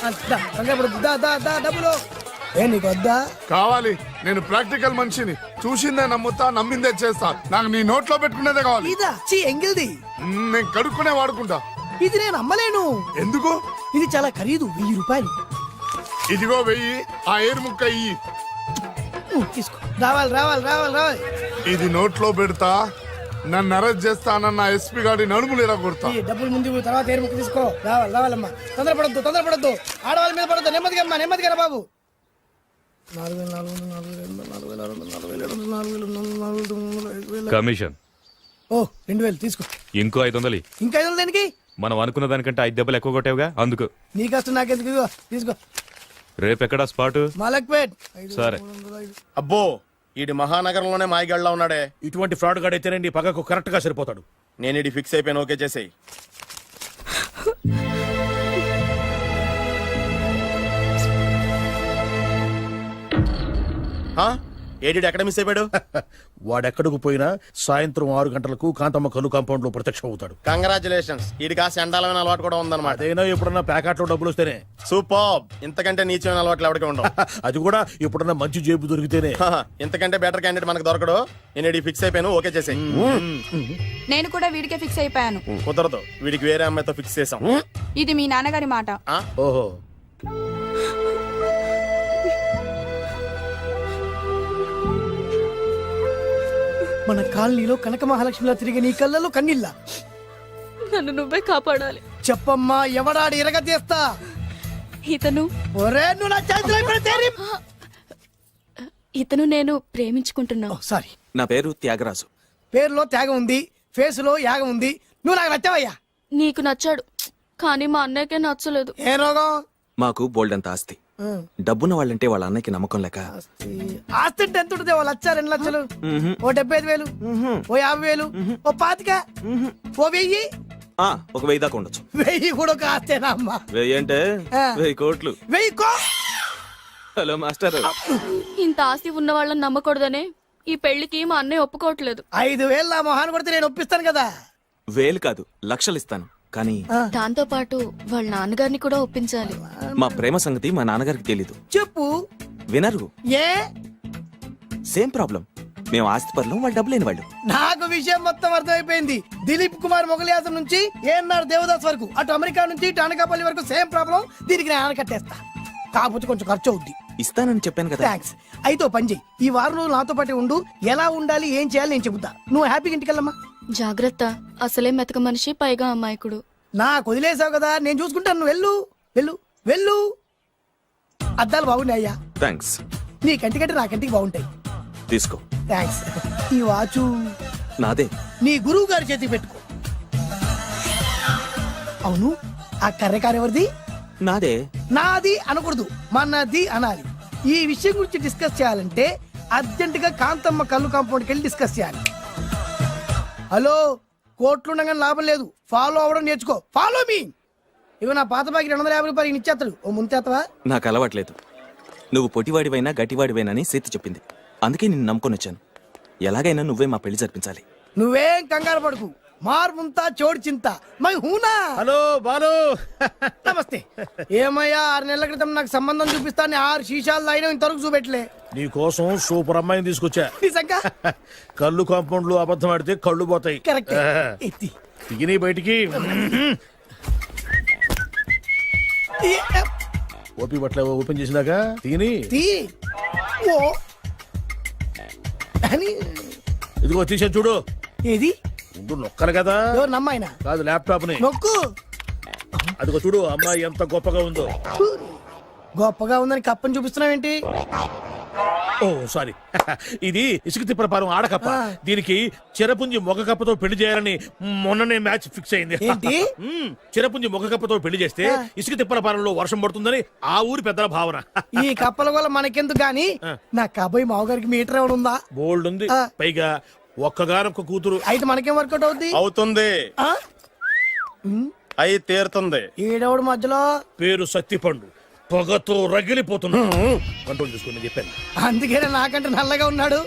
తొందరపడద్దు, దా దా దా, డబ్బులు ఏ నీకు వద్దా? కావాలి. నేను ప్రాక్టికల్ మనిషిని, చూసిందే నమ్ముతా, నమ్మిందే చేస్తా. నాకు నీ నోట్లో పెట్టుకునేదే కావాలి. ఇదా చీ ఎంగిల్ది. నేను కడుక్కునే వాడుకుంటా. ఇది నేను అమ్మలేను. ఎందుకు? ఇది చాలా ఖరీదు, 1000 రూపాయలు. ఇదిగో 1000, ఆ ఏరు ముక్క ఇయ్యి. తీసుకో. రావాలి. ఇది నోట్లో పెడతా, నన్ను అరెస్ట్ చేస్తానన్న ఎస్పీ గారి నడుములు ఇలా కొడతా. ఈ డబ్బులు ముందు తర్వాత ఏరు ముక్క తీసుకో. రావాలమ్మా. తొందరపడద్దు. ఆడవాళ్ళ మీద పడద్దు. నెమ్మదిగా రా బాబు. 4,000 కమిషన్. ఓ 2,000 తీసుకో. ఇంకో 500. ఇంకా 500 దేనికి? మనం అనుకున్న దానికంటే 5 దెబ్బలు ఎక్కువ కొట్టావుగా, అందుకు. నీ కష్టం నాకెందుకు? ఇదిగో తీసుకో. రేపెక్కడా స్పాట్? మలక్పేట్. సరే. అబ్బో, ఈడి మహానగరంలోనే మాయగాళ్ళ ఉన్నాడే. ఇటువంటి ఫ్రాడ్ గాడైతేనే నీ పక్కకు కరెక్ట్ గా సరిపోతాడు. నేను ఇది ఫిక్స్ అయిపోయాను, ఓకే చేసేయి. ఏడి ఎక్కడ మిస్ అయిపోయాడు? వాడెక్కడికి పోయినా సాయంత్రం 6 గంటలకు కాంతమ్మ కలు కాంపౌండ్ లో ప్రత్యక్షం అవుతాడు. కంగ్రాచులేషన్స్, ఈడికి ఆ చండాలమైన అలవాటు కూడా ఉందన్నమాట. అదైనా ఎప్పుడన్నా ప్యాకెట్లో డబ్బులు వస్తేనే. సూపర్, ఇంతకంటే నీచమైన అలవాట్లు ఎవరికి ఉండవు. అది కూడా ఎప్పుడన్నా మంచి జేబు దొరికితేనే. ఇంతకంటే బెటర్ క్యాండిడేట్ మనకు దొరకడు. నేను ఇది ఫిక్స్ అయిపోయాను, ఓకే చేసేయి. నేను కూడా వీడికే ఫిక్స్ అయిపోయాను. కుదరదు, వీడికి వేరే అమ్మాయితో ఫిక్స్ చేసాం. ఇది మీ నాన్నగారి మాట. ఓహో, మన కాలనీలో కనక మహాలక్ష్మిలా తిరిగి నీ కళ్ళలో కన్నీళ్ళ. నన్ను నువ్వే కాపాడాలి. చెప్పమ్మా, ఎవడాడి ఎరగతీస్తా? ఇతను ఒరే నువ్వు నా చేతిలో పెడితే. ఇతను నేను ప్రేమించుకుంటున్నా. సారీ, నా పేరు త్యాగరాజు. పేరులో త్యాగం ఉంది, ఫేసులో యాగం ఉంది. నువ్వు నాకు నచ్చావయ్యా. నీకు నచ్చాడు, కానీ మా అన్నయ్యకే నచ్చలేదు. ఏ రోగం? మాకు బోల్డంత ఆస్తి. డబ్బున్న వాళ్ళంటే వాళ్ళ అన్నకి నమ్మకం లేక. ఆస్తి అంటే ఎంత ఉంటుంది? 1,00,000, 2 లక్షలు, ఓ 75,000, ఓ 50,000, ఓ 25,000, ఓ 1000. ఒక 1000 దాకా ఉండొచ్చు. 1000 కూడా ఒక ఆస్తేనా అమ్మా? 1000 అంటే 1000 కోట్లు. 1000 హలో మాస్టర్. ఇంత ఆస్తి ఉన్న వాళ్ళని నమ్మకూడదనే ఈ పెళ్లికి మా అన్నయ్య ఒప్పుకోవట్లేదు. 5,000 నా మొహాన్ని కొడితే నేను ఒప్పిస్తాను కదా. వేలు కాదు లక్షలు ఇస్తాను కానీ దాంతో పాటు వాళ్ళ నాన్నగారిని కూడా ఒప్పించాలి. మా ప్రేమ సంగతి మా నాన్నగారికి తెలీదు. చెప్పు. వినరు. ఏ సేమ్ ప్రాబ్లం. మేము ఆస్తిపరులు, వాళ్ళు డబ్బు లేని వాళ్ళు. నాకు విషయం మొత్తం అర్థమైపోయింది. దిలీప్ కుమార్ మొగలియాసం నుంచి ఏఎన్ఆర్ దేవదాస్ వరకు, అటు అమెరికా నుంచి ఇటు అనకాపల్లి వరకు సేమ్ ప్రాబ్లం. దీనికి నేను ఆనకట్టేస్తా. కాకపోతే కొంచెం ఖర్చు అవుద్ది. ఇస్తానని చెప్పాను కదా. థ్యాంక్స్. అయితే ఓ పని చెయ్యి, ఈ వారం రోజులు నాతో పాటే ఉండు. ఎలా ఉండాలి, ఏం చేయాలి నేను చెబుతా. నువ్వు హ్యాపీగా ఇంటికెళ్ళమ్మా. జాగ్రత్త, అసలే మెతక మనిషి, పైగా అమాయకుడు. నాకు వదిలేసావు కదా, నేను చూసుకుంటాను. నువ్వు వెళ్ళు వెళ్ళు వెళ్ళు. అద్దాలు బాగున్నాయ్యా. థ్యాంక్స్. నీ కంటికంటే నా కంటికి బాగుంటాయి. తీసుకో. థ్యాంక్స్. ఈ వాచు నాదే. నీ గురువు గారి చేతికి పెట్టుకో. అవును, ఆ కర్రెకారు ఎవరిది? నాదే. నాది అనకూడదు, మనది అనాలి. ఈ విషయం గురించి డిస్కస్ చేయాలంటే అర్జెంట్ గా కాంతమ్మ కళ్ళు కాంపౌండ్కి వెళ్ళి డిస్కస్ చేయాలి. హలో, కోట్లుండగా లాభం లేదు. ఫాలో అవడం నేర్చుకో. Follow me. ఇవి నా పాత బాకి 250 రూపాయలు ఇచ్చేస్తాడు. ఓ ముంతేత్తవా? నాకు అలవాట్లేదు. నువ్వు పొట్టివాడివైనా గట్టివాడివైనా సీత చెప్పింది. అందుకే నిన్ను నమ్ముకొని వచ్చాను. ఎలాగైనా నువ్వే మా పెళ్లి జరిపించాలి. నువ్వేం కంగారు పడుకు. మార్ ముంతా చోడు చింత మై హూనా. హలో బాలు. నమస్తే. ఏమయ్యా, 6 నెలల క్రితం నాకు సంబంధం చూపిస్తాను 6 శీషాలు అయినా ఇంతవరకు చూపెట్టలే. నీ కోసం సూపర్ అమ్మాయిని తీసుకొచ్చా. నిజంగా? కళ్ళు కాంపౌండ్ లో అబద్ధం ఆడితే కళ్ళు పోతాయి. కరెక్ట్. ఎత్తి. దిగిని బయటికి. ఓపి బట్ల ఓపెన్ చేసినాక తిని తీ. ఓ అని. ఇదిగో తీసా చూడు. ఏది? ముందు నొక్కరు కదా. ఎవరు నమ్మాయినా? కాదు, ల్యాప్టాప్ ని నొక్కు. అదిగో చూడు అమ్మాయి ఎంత గొప్పగా ఉందో. గొప్పగా ఉందని కప్పని చూపిస్తున్నావేంటి? ఓ సారీ. ఇది ఇసుక తిప్పల పారం ఆడకప్ప. దీనికి చిరపుంజి మొగ కప్పతో పెళ్లి చేయాలని మొన్ననే మ్యాచ్ ఫిక్స్ అయింది. ఏంటి? చిరపుంజి మొగ కప్పతో పెళ్లి చేస్తే ఇసుక తిప్పల పారంలో వర్షం పడుతుందని ఆ ఊరి పెద్దల భావన. ఈ కప్పల వల్ల మనకెందుకు గాని, నా కాబోయే మావగారికి మీటర్ ఎవడు ఉందా? బోల్డ్ ఉంది. పైగా ఒక్కగానొక్క కూతురు. అయితే మనకేం వర్కౌట్ అవుద్ది? అవుతుంది. ఆ? అయి తీరుతుంది. ఈడవడు మధ్యలో. పేరు సత్తిపండు. పొగతో రగిలిపోతున్నా. కంట్రోల్ చూసుకుని చెప్పాను. అందుకేనే నాకంటే నల్లగా ఉన్నాడు.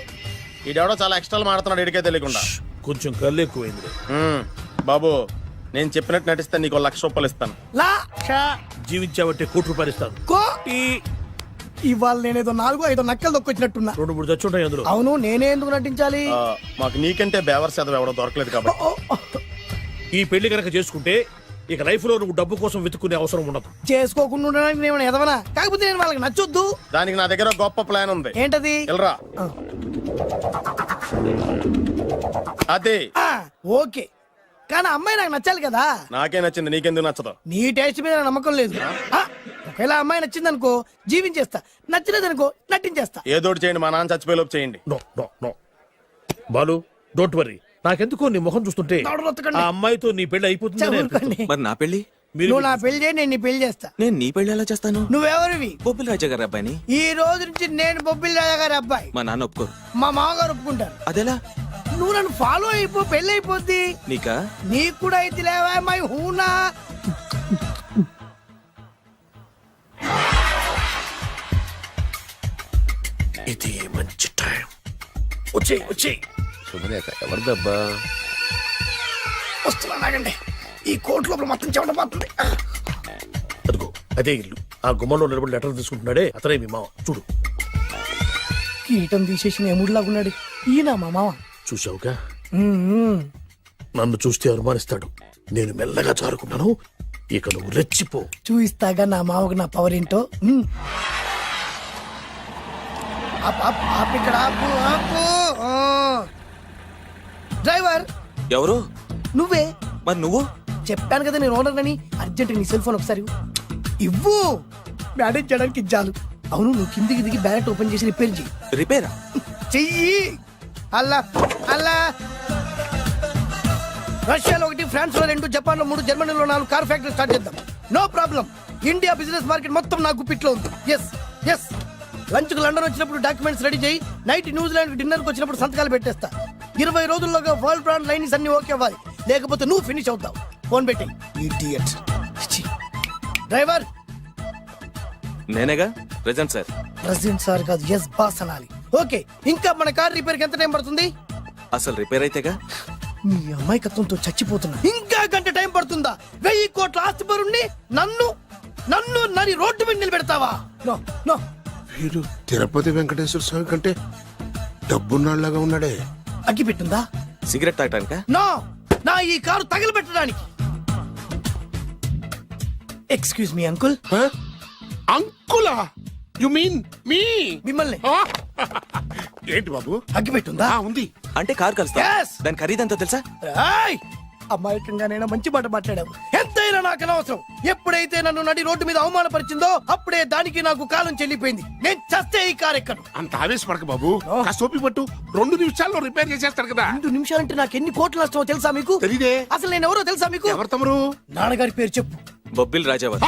ఈడెవడో చాలా ఎక్స్ట్రాలు మాడుతున్నాడు, ఇడికే తెలియకుండా. కొంచెం కళ్ళు ఎక్కువైంది. బాబు, నేను చెప్పినట్టు నటిస్తే నీకు 1,00,000 రూపాయలు ఇస్తాను. జీవించావంటే ₹1,00,000 ఇస్తాను. ఇవాళ నేనేదో 4-5 నక్కలు దొక్కొచ్చినట్టున్నా. 2-3 చచ్చుంటాయి అందులో. అవును, నేనే ఎందుకు నటించాలి? మాకు నీకంటే బేవర్ చదువు ఎవడో దొరకలేదు కాబట్టి. ఈ పెళ్లి కనుక చేసుకుంటే ఇక లైఫ్ లో నువ్వు డబ్బు కోసం వెతుక్కునే అవసరం ఉండదు. చేసుకోకుండా ఉండడానికి నేను ఎదవనా? కాకపోతే నేను వాళ్ళకి నచ్చొద్దు. దానికి నా దగ్గర గొప్ప ప్లాన్ ఉంది. ఏంటది? వెళ్ళరా. అదే. ఓకే, కానీ అమ్మాయి నాకు నచ్చాలి కదా. నాకే నచ్చింది, నీకెందుకు నచ్చదు? నీ టేస్ట్ మీద నాకు నమ్మకం లేదు. ఒకవేళ అమ్మాయి నచ్చింది అనుకో జీవించేస్తా, నచ్చలేదనుకో నటించేస్తా. ఏదోటి చేయండి, మా నాన్న చచ్చిపోయేలోపు చేయండి. No no no Balu, don't worry. నాకెందుకో నీ ముఖం చూస్తుంటే ఆ అమ్మాయితో నీ పెళ్లి అయిపోతుంది. మరి నా పెళ్లి? నువ్వు నా పెళ్లి చేయి, నేను నీ పెళ్లి చేస్తా. నేను నీ పెళ్లి ఎలా చేస్తాను? నువ్వెవరివి? బొబ్బిలి రాజా గారి అబ్బాయిని. ఈ రోజు నుంచి నేను బొబ్బిలి రాజా గారి అబ్బాయి. మా నాన్న ఒప్పుకోరు. మా మామగారు ఒప్పుకుంటారు. అదెలా? నువ్వు నన్ను ఫాలో అయిపో, పెళ్లి అయిపోద్ది. నీకా? నీకు కూడా అయితే లేవా మై హూనా. ఇది మంచి టైం. వచ్చేయ్ వచ్చేయ్. ఎవరిదబ్బా? వస్తున్నాగండి. ఈ కోట్ లోపల మొత్తం చెమటపోతుంది. అదిగో అదే ఇల్లు. ఆ గుమ్మంలో నిలబడి లెటర్ తీసుకుంటున్నాడే అతనే మీ మామ. చూడు. కీటం తీసేసిన ఎముడిలాగున్నాడు. ఈయన మా మామ. చూసావుగా, నన్ను చూస్తే అనుమానిస్తాడు. నేను మెల్లగా జారుకున్నాను. ఇక నువ్వు రెచ్చిపో. చూయిస్తాగా నా మామకు నా పవర్ ఏంటో. ఇక్కడ ఆపు ఆపు. డ్రైవర్. ఎవరు? నువ్వే. మరి నువ్వు? చెప్పాను కదా నేను ఓనర్ అని. అర్జెంట్ నీ సెల్ ఫోన్ ఒకసారి ఇవ్వు. మేనేజ్ చేయడానికి ఇచ్చాను. అవును, నువ్వు కిందికి దిగి బ్యాలెట్ ఓపెన్ చేసి రిపేర్ చెయ్యి. రిపేరా? చెయ్యి. అల్లా అల్లా. రష్యాలో 1, ఫ్రాన్స్ లో 2, జపాన్ లో 3, జర్మనీలో 4 కార్ ఫ్యాక్టరీ స్టార్ట్ చేద్దాం. No problem. India business market మొత్తం నా గుప్పిట్లో ఉంది. Yes yes. లంచ్ కు లండన్ వచ్చినప్పుడు డాక్యుమెంట్స్ రెడీ చేయి. నైట్ న్యూజిలాండ్ డిన్నర్ కి వచ్చినప్పుడు సంతకాలు పెట్టేస్తా. 20 రోజుల్లోగా వరల్డ్ బ్రాండ్ లైన్స్ అన్ని ఓకే అవ్వాలి, లేకపోతే నువ్వు ఫినిష్ అవుతావు. ఫోన్ పెట్టి. ఇడియట్. డ్రైవర్. నేనేగా ప్రెజెంట్ సార్. ప్రెసిడెంట్ సార్ కాదు, ఎస్ బాస్ అనాలి. ఓకే, ఇంకా మన కార్ రిపేర్ కి ఎంత టైం పడుతుంది? అసలు రిపేర్ అయితేగా. నీ అమాయకత్వంతో చచ్చిపోతున్నా. ఇంకా గంట టైం పడుతుందా? 1000 కోట్ల ఆస్తి పరుణ్ణి నన్ను నన్ను నరి రోడ్డు మీద నిలబెడతావా? No no. వీడు తిరుపతి వెంకటేశ్వర స్వామి కంటే డబ్బున్నాళ్ళగా ఉన్నాడే. అగ్గి పెట్టుందా? సిగరెట్ తాగటానికా? నో, నా ఈ కారు తగలబెట్టడానికి. Excuse me uncle. అంకులా? You mean me? మిమ్మల్ని. ఏంటి బాబు? అగ్గి పెట్టుందా? ఉంది. అంటే కారు కలుస్తా. Yes. దాని ఖరీదంతా తెలుసా? ఏయ్! అమాయకంగానైనా మంచి మాట మాట్లాడావు. ఎంతైనా నాకు అనవసరం. ఎప్పుడైతే నన్ను నడి రోడ్డు మీద అవమానపరిచిందో అప్పుడే దానికి నాకు కాలం చెల్లిపోయింది. నేను చస్తే ఈ కారు ఎక్కను. అంత ఆవేశపడక బాబు. కాస్త ఓపిక పట్టు. 2 నిమిషాల్లో రిపేర్ చేసేస్తాడు కదా. 2 నిమిషాలంటే నాకు ఎన్ని కోట్లు నష్టమో తెలుసా మీకు? తెలీదే. అసలు నేను ఎవరో తెలుసా మీకు? ఎవరు తమరు? నాన్నగారి పేరు చెప్పు. బొబ్బిల్ రాజావారు.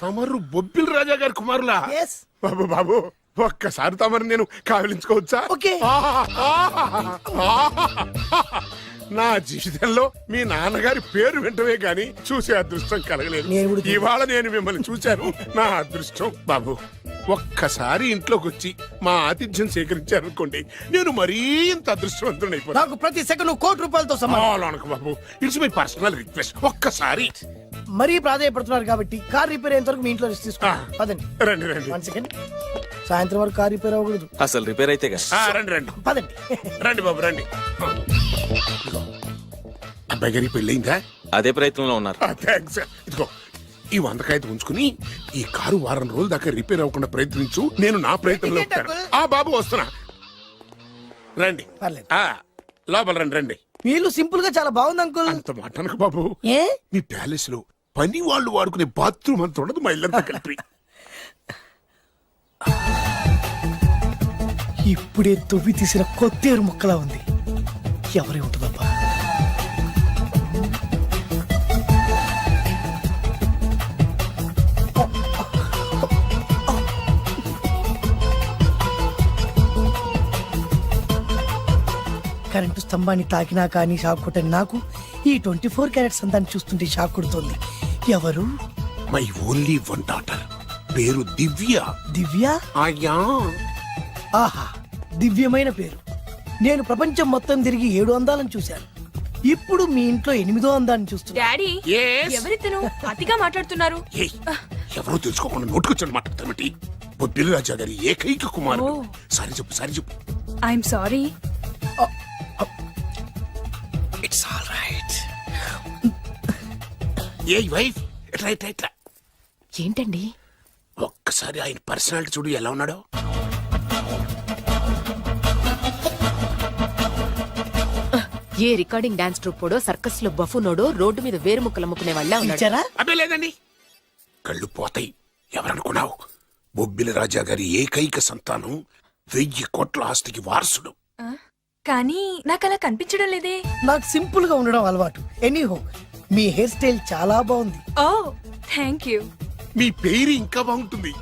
తమరు బొబ్బిల్ రాజా గారి కుమారులా? Yes. బాబు బాబు ఒక్కసారి తమరు నేను కావలించుకోవచ్చా? ఓకే. నా జీవితంలో మీ నాన్నగారి పేరు వింటమే గాని చూసే అదృష్టం కలగలేదు. నేను కూడా ఇవాళ నేను మిమ్మల్ని చూశాను. నా అదృష్టం. బాబు ఒక్కసారి ఇంట్లోకి వచ్చి మా ఆతిథ్యం సేకరించారనుకోండి, నేను మరీ ఇంత అదృష్టవంతుడైపోతాను. నాకు ప్రతి సెకండ్ 1 కోటి రూపాయలతో సమానం. అనకు బాబు, ఇట్స్ మై పర్సనల్ రిక్వెస్ట్. ఒక్కసారి మరీ ప్రాధాయపడుతున్నారు కాబట్టి కార్ రిపేర్ అయ్యేంత వరకు మీ ఇంట్లో రెస్ట్ తీసుకో. పదండి. రండి రండి. 1 సెకండ్. సాయంత్రం వరకు కార్ రిపేర్ అవ్వకూడదు. అసలు రిపేర్ అయితేగా. రండి రండి పదండి. రండి బాబు రండి. అబ్బాయి గారి పెళ్ళయిందా? అదే ప్రయత్నంలో ఉన్నారు. థ్యాంక్స్. ఇదిగో ఈ 100 కాగితం ఉంచుకుని ఈ కారు వారం రోజుల దాకా రిపేర్ అవ్వకుండా ప్రయత్నించు. నేను నా ప్రయత్నంలో ఉంటాను. బాబు వస్తున్నా. రండి. పర్లేదు. లోపల రండి రండి. వీళ్ళు సింపుల్ గా చాలా బాగుంది అంకుల్. అంత మాట అనకు బాబు. ఏ? మీ ప్యాలెస్ లో పని వాళ్ళు వాడుకునే బాత్రూమ్ అంత ఉండదు. మా ఇల్లంతా కలిపి. ఇప్పుడే తొవ్వి తీసిన కొత్తేరు ముక్కలా ఉంది. ఎవరే ఉంటుందబ్బా? కరెంటు స్తంభాన్ని తాకినా కానీ షాక్ కొట్టని నాకు ఈ 24 క్యారెట్స్ అందాన్ని చూస్తుంటే షాక్ కొడుతోంది. ఎవరు? My only 1 daughter. పేరు దివ్య. దివ్య? అయ్యా. ఆహా, దివ్యమైన పేరు. నేను ప్రపంచం మొత్తం తిరిగి 7 అందాలను చూశాను. ఇప్పుడు మీ ఇంట్లో 8వ అందాన్ని చూస్తున్నా. Daddy, Yes? ఎవరితను అతిగా మాట్లాడుతున్నారు? ఏయ్, ఎవరో తెలుసుకోకుండా నోటుకొచ్చాడు మాట్లాడతామటి. బొబ్బిలి రాజా గారి ఏకైక కుమారుడు. సారీ చెప్పు సారీ చెప్పు. I'm sorry. It's all right. A wife ఎట్లా ఎట్లా ఎట్లా ఏంటండి? ఒక్కసారి ఆయన పర్సనాలిటీ చూడు ఎలా ఉన్నాడో. ఏ రికార్డింగ్ డాన్స్ ట్రూపోడో సర్కస్ లో బఫునోడో రోడ్డు మీద వేరు ముక్కలు అమ్ముకునే వాళ్ళ ఇచ్చారా? అబ్బే లేదండి. కళ్ళు పోతాయి. ఎవరనుకున్నావు? బొబ్బిలి రాజా గారి ఏకైక సంతానం 1000 కోట్ల ఆస్తికి వారసుడు. కానీ నాకు అలా కనిపించడం లేదే. నాకు సింపుల్ గా ఉండడం అలవాటు. ఎనీహో, మీ హెయిర్ స్టైల్ చాలా బాగుంది. ఓ థ్యాంక్ యూ. మీ పేరు ఇంకా బాగుంటుంది.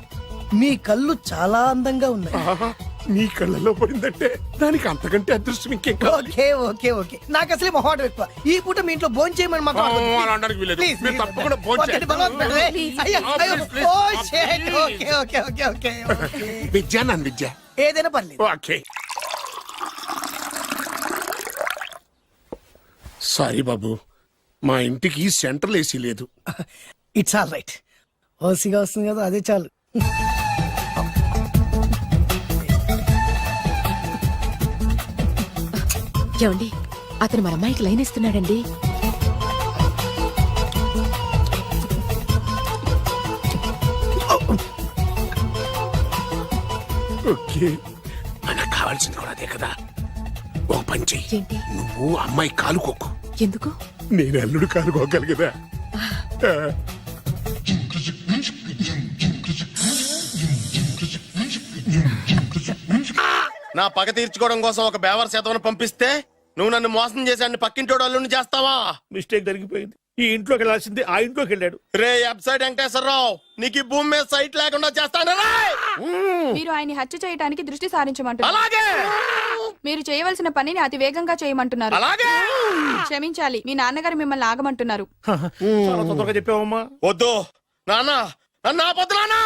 మీ కళ్ళు చాలా అందంగా ఉన్నాయి. ఆహా, నీ కళ్ళలో పడిందంటే దానికి అంతకంటే అదృష్టం ఇంకేం కావాలి. Okay okay okay. నాకు అసలే మొహాటం ఎక్కువ. ఈ పూట మీ ఇంట్లో భోజనం చేయమని మాకు అలా అనడానికి వీలేదు. మీరు తప్పకుండా భోజనం చేయండి. విద్య నన్ను విద్య ఏదైనా పర్లేదు. ఓకే. సారీ బాబు, మా ఇంటికి సెంట్రల్ ఏసీ లేదు. It's all right. ఓసిగా వస్తుంది కదా, అదే చాలు. ఏమండి, అతను మన అమ్మాయికి లైన్ ఇస్తున్నాడండి. ఓకే, మనకు కావాల్సింది కూడా అదే కదా. ఒక పని చెయ్యి. ఏంటి? నువ్వు అమ్మాయి కాలుకోకు. ఎందుకు? నేను అల్లుడు కాలుకోగలి కదా. నా పగ తీర్చుకోవడం కోసం ఒక బేవర్ శాతం పంపిస్తే నువ్వు నన్ను మోసం చేశాన్ని పక్కింటోడు అల్లుడిని చేస్తావా? మిస్టేక్ జరిగిపోయింది. ఈ ఇంట్లోకి వెళ్ళాల్సింది ఆ ఇంట్లోకి వెళ్ళాడు. రే వెబ్సైట్ వెంకటేశ్వరరావు, నీకు ఈ భూమి మీద సైట్ లేకుండా చేస్తాను. మీరు ఆయన్ని హత్య చేయడానికి దృష్టి సారించమంటున్నారు. అలాగే. మీరు చేయవలసిన పనిని అతి వేగంగా చేయమంటున్నారు. అలాగే. క్షమించాలి, మీ నాన్నగారు మిమ్మల్ని ఆగమంటున్నారు. చాలా తొందరగా చెప్పావమ్మా. వద్దు నాన్న, నన్ను ఆపొద్దు నాన్న.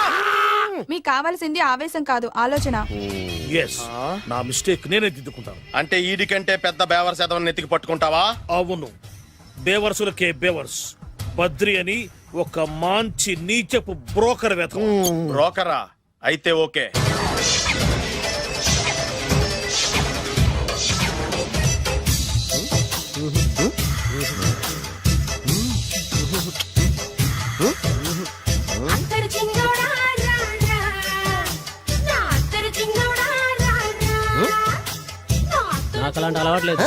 మీకు కావాల్సింది ఆవేశం కాదు, ఆలోచన. ఎస్, నా మిస్టేక్ నేనే దిద్దుకుంటాను. అంటే ఈడికంటే పెద్ద బేవర్స్ ఎదవని ఎత్తికి పట్టుకుంటావా? అవును, బేవర్సులకే బేవర్స్. బద్రి అని ఒక మంచి నీచపు బ్రోకర్ వేతం. బ్రోకరా? అయితే ఓకే. నాకు అలాంటి అలవాట్లేదు.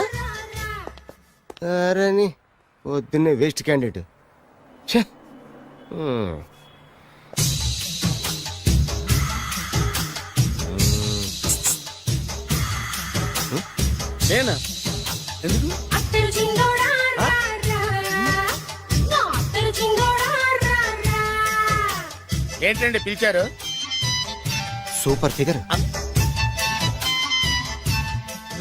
అరే పొద్దున్నే వేస్ట్ క్యాండిడేట్. నేనా? ఎందుకు? ఏంటండి పిలిచారు? Super figure.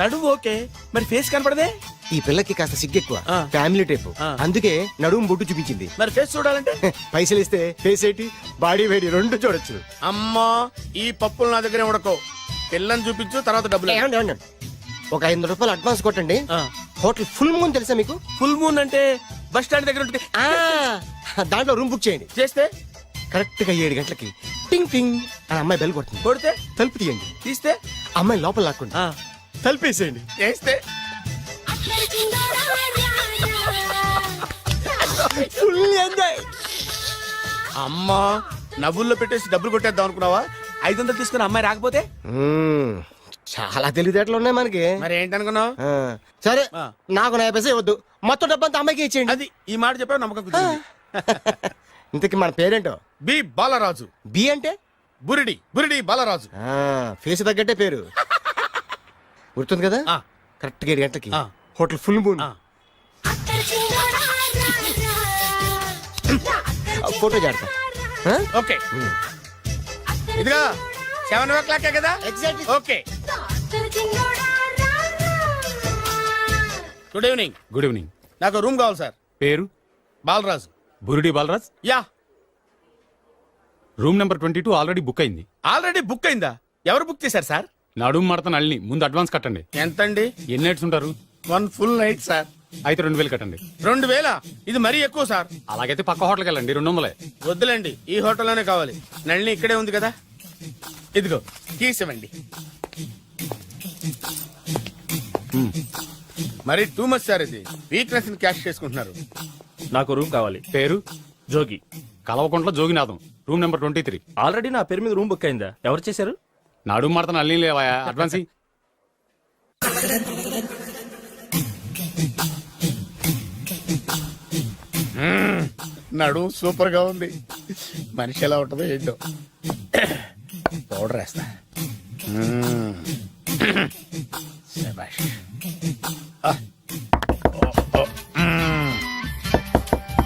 నడువు ఓకే, మరి ఫేస్ కనపడదే. ఈ పిల్లకి కాస్త సిగ్గెక్కువ, ఫ్యామిలీ టైప్, అందుకే నడుము బొట్టు చూపించింది. మరి ఫేస్ చూడాలంటే పైసలు ఇస్తే ఫేస్ ఏంటి, బాడీ వేడి రెండు చూడొచ్చు. అమ్మా, ఈ పప్పులు నా దగ్గరే ఉడకో. పిల్లని చూపించు, తర్వాత డబ్బులు. ఒక 500 రూపాయలు అడ్వాన్స్ కొట్టండి. హోటల్ ఫుల్ మూన్ తెలుసా మీకు? ఫుల్ మూన్ అంటే బస్ స్టాండ్ దగ్గర ఉంటుంది. దాంట్లో రూమ్ బుక్ చేయండి. చేస్తే కరెక్ట్ గా 7 గంటలకి టింగ్ టింగ్ అని అమ్మాయి బెల్ కొడుతుంది. కొడితే తలుపు తీయండి. తీస్తే అమ్మాయి లోపల లాక్కుండి తలుపేసేయండి. చేస్తే ఫుల్ ఎంజాయ్. అమ్మా, నవ్వుల్లో పెట్టేసి డబ్బులు కొట్టేద్దాం అనుకున్నావా? 500 తీసుకుని అమ్మాయి రాకపోతే? చాలా తెలివితేటలు ఉన్నాయి మనకి. మరి ఏంటనుకున్నావు? సరే, నాకు 50 పైసలు ఇవ్వద్దు, మొత్తం డబ్బంతా అమ్మాయికి ఇచ్చేయండి. అది ఈ మాట చెప్పావు, నమ్మకం కుదిరింది. ఇంతకి మన పేరేంటో? బి బాలరాజు. బి అంటే బురిడి, బురిడి బాలరాజు. ఫేస్ తగ్గట్టే పేరు. గుర్తుంది కదా? కరెక్ట్ గా 7 గంటలకి హోటల్ ఫుల్ మూన్. ఫోటో చేడతా. ఓకే, ఇదిగా 7 కదా? Exactly. Okay. Good evening. Good evening. నాకు రూమ్ కావాలి సార్. పేరు? Balaraju. Burudi Balaraj. Yeah. Room number 22 already book అయింది. ఆల్రెడీ బుక్ అయిందా? ఎవరు బుక్ చేశారు సార్? నడుము మడత నల్ని. ముందు అడ్వాన్స్ కట్టండి. ఎంతండి? ఎన్ని నైట్స్ ఉంటారు? 1 ఫుల్ నైట్ సార్. అయితే 2000 కట్టండి. 2000? ఇది మరీ ఎక్కువ సార్. అలాగైతే పక్క హోటల్కి వెళ్ళండి, 200. వద్దులేండి, ఈ హోటల్లోనే కావాలి. నళిని ఇక్కడే ఉంది కదా, ఇదిగో తీసివ్వండి. మరి టూ మచ్ సార్, ఇది వీక్నెస్ ని క్యాష్ చేసుకుంటున్నారు. నాకు రూమ్ కావాలి. పేరు? Jogi. Kalavakuntla Joginatham. Room number 23. Already నా పేరు మీద రూమ్ బుక్ అయిందా? ఎవరు చేశారు? నడుము మడత నల్ని లేవా? అడ్వాన్స్ ఇయ్యి. నడు సూపర్ గా ఉంది. మనిషి ఎలా ఉంటుందో ఏంటో. పౌడర్ వేస్తా. శభాష్.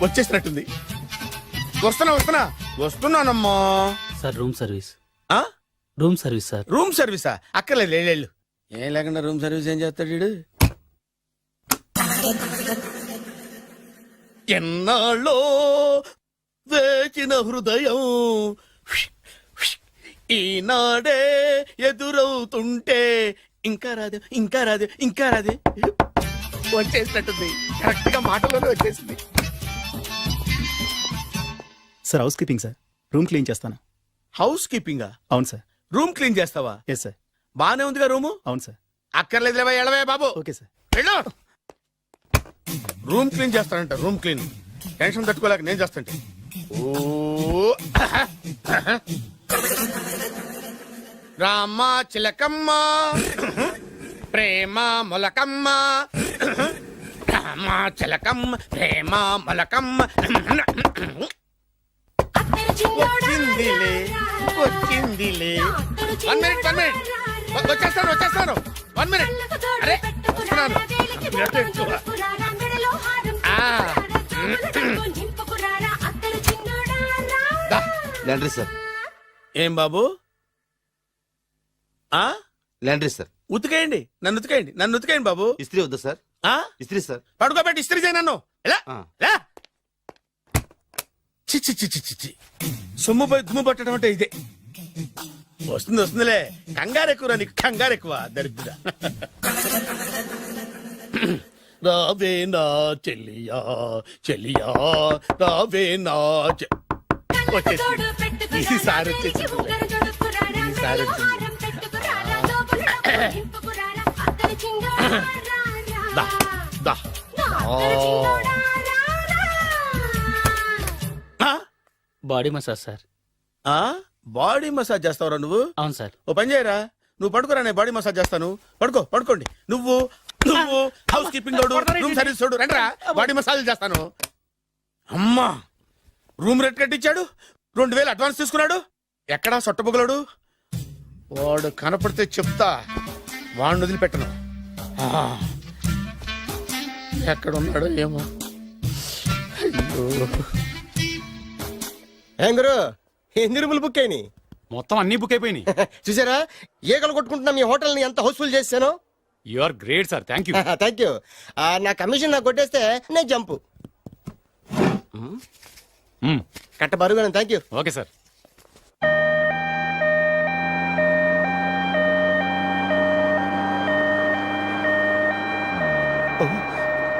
వచ్చేసినట్టుంది. వస్తున్నానమ్మా. Sir room service. ఆ? Room service sir. రూమ్ సర్వీసా? అక్కర్లేదు, లేళ్ళు. ఏం లేకుండా రూమ్ సర్వీస్ ఏం చేస్తాడు వీడు? ఎన్నాళ్ళో వేచిన హృదయం ఈనాడే ఎదురవుతుంటే ఇంకా రాదే, ఇంకా రాదే, ఇంకా రాదే. వచ్చేసినట్టుంది. కరెక్ట్ గా మాటలోనే వచ్చేసింది. Sir house keeping sir. Room clean చేస్తాను. హౌస్ కీపింగా? అవును సార్. రూమ్ క్లీన్ చేస్తావా? Yes sir. బానే ఉందిగా రూము? అవును సార్. అక్కర్లేదు, ఎడవే బాబు. Okay sir. వెళ్ళు. రూమ్ క్లీన్ చేస్తానంట, రూమ్ క్లీన్. టెన్షన్ తట్టుకోలేక నేను చేస్తాంటే. ఓ రామ చిలకమ్మ ప్రేమ మొలకమ్మ, రామ చిలకమ్మ ప్రేమ మొలకమ్మ. వచ్చిందిలే, వచ్చిందిలే. 1 మినిట్, 1 మినిట్. వచ్చేస్తాను. 1 మినిట్. అరే వస్తున్నాను. Laundry sir. ఏం బాబు? Laundry sir. ఉతికేయండి, నన్ను ఉతికేయండి బాబు. ఇస్త్రీ వద్దా సార్? ఇస్త్రీ సార్. పడుకోబెట్టి ఇస్త్రీ చేయి నన్ను. ఎలా? చి చి చి చి చి. సొమ్ము పోయి దుమ్ము పట్టడం అంటే ఇదే. వస్తుంది వస్తుందిలే, కంగారు ఎక్కువ, నీకు కంగారు ఎక్కువ దరిద్ర. రావే నా చెల్లియా చెల్లియా, రావే నా వచ్చేసి ఈసారి వచ్చేసి ఈసారి వచ్చింది. దా, దా. Body massage sir. Body massage చేస్తావురా నువ్వు? అవును సార్. ఓ పని చేయరా, నువ్వు పడుకోరా, నేను బాడీ మసాజ్ చేస్తాను. పడుకోండి. నువ్వు హౌస్ కీపింగ్ తోడు, రూమ్ సర్వీస్ తోడు, రండిరా బాడీ మసాజ్ చేస్తాను. అమ్మా, రూమ్ రేట్ కట్టించాడు, 2000 అడ్వాన్స్ తీసుకున్నాడు. ఎక్కడా సొట్టబొగలాడు? వాడు కనపడితే చెప్తా, వాడిని వదిలిపెట్టను. ఎక్కడ ఉన్నాడో ఏమో. ఏం గురు, ఎన్ని రూములు బుక్ అయినాయి? మొత్తం అన్ని బుక్ అయిపోయినాయి. చూసారా, ఏగలు కొట్టుకుంటున్నా మీ హోటల్ ని ఎంత హౌస్ఫుల్ చేశాను. You are great sir, thank you. Thank you. నా కమిషన్ నాకు కొట్టేస్తే నేను జంపు కట్ట బరుగాను. Thank you. Okay sir.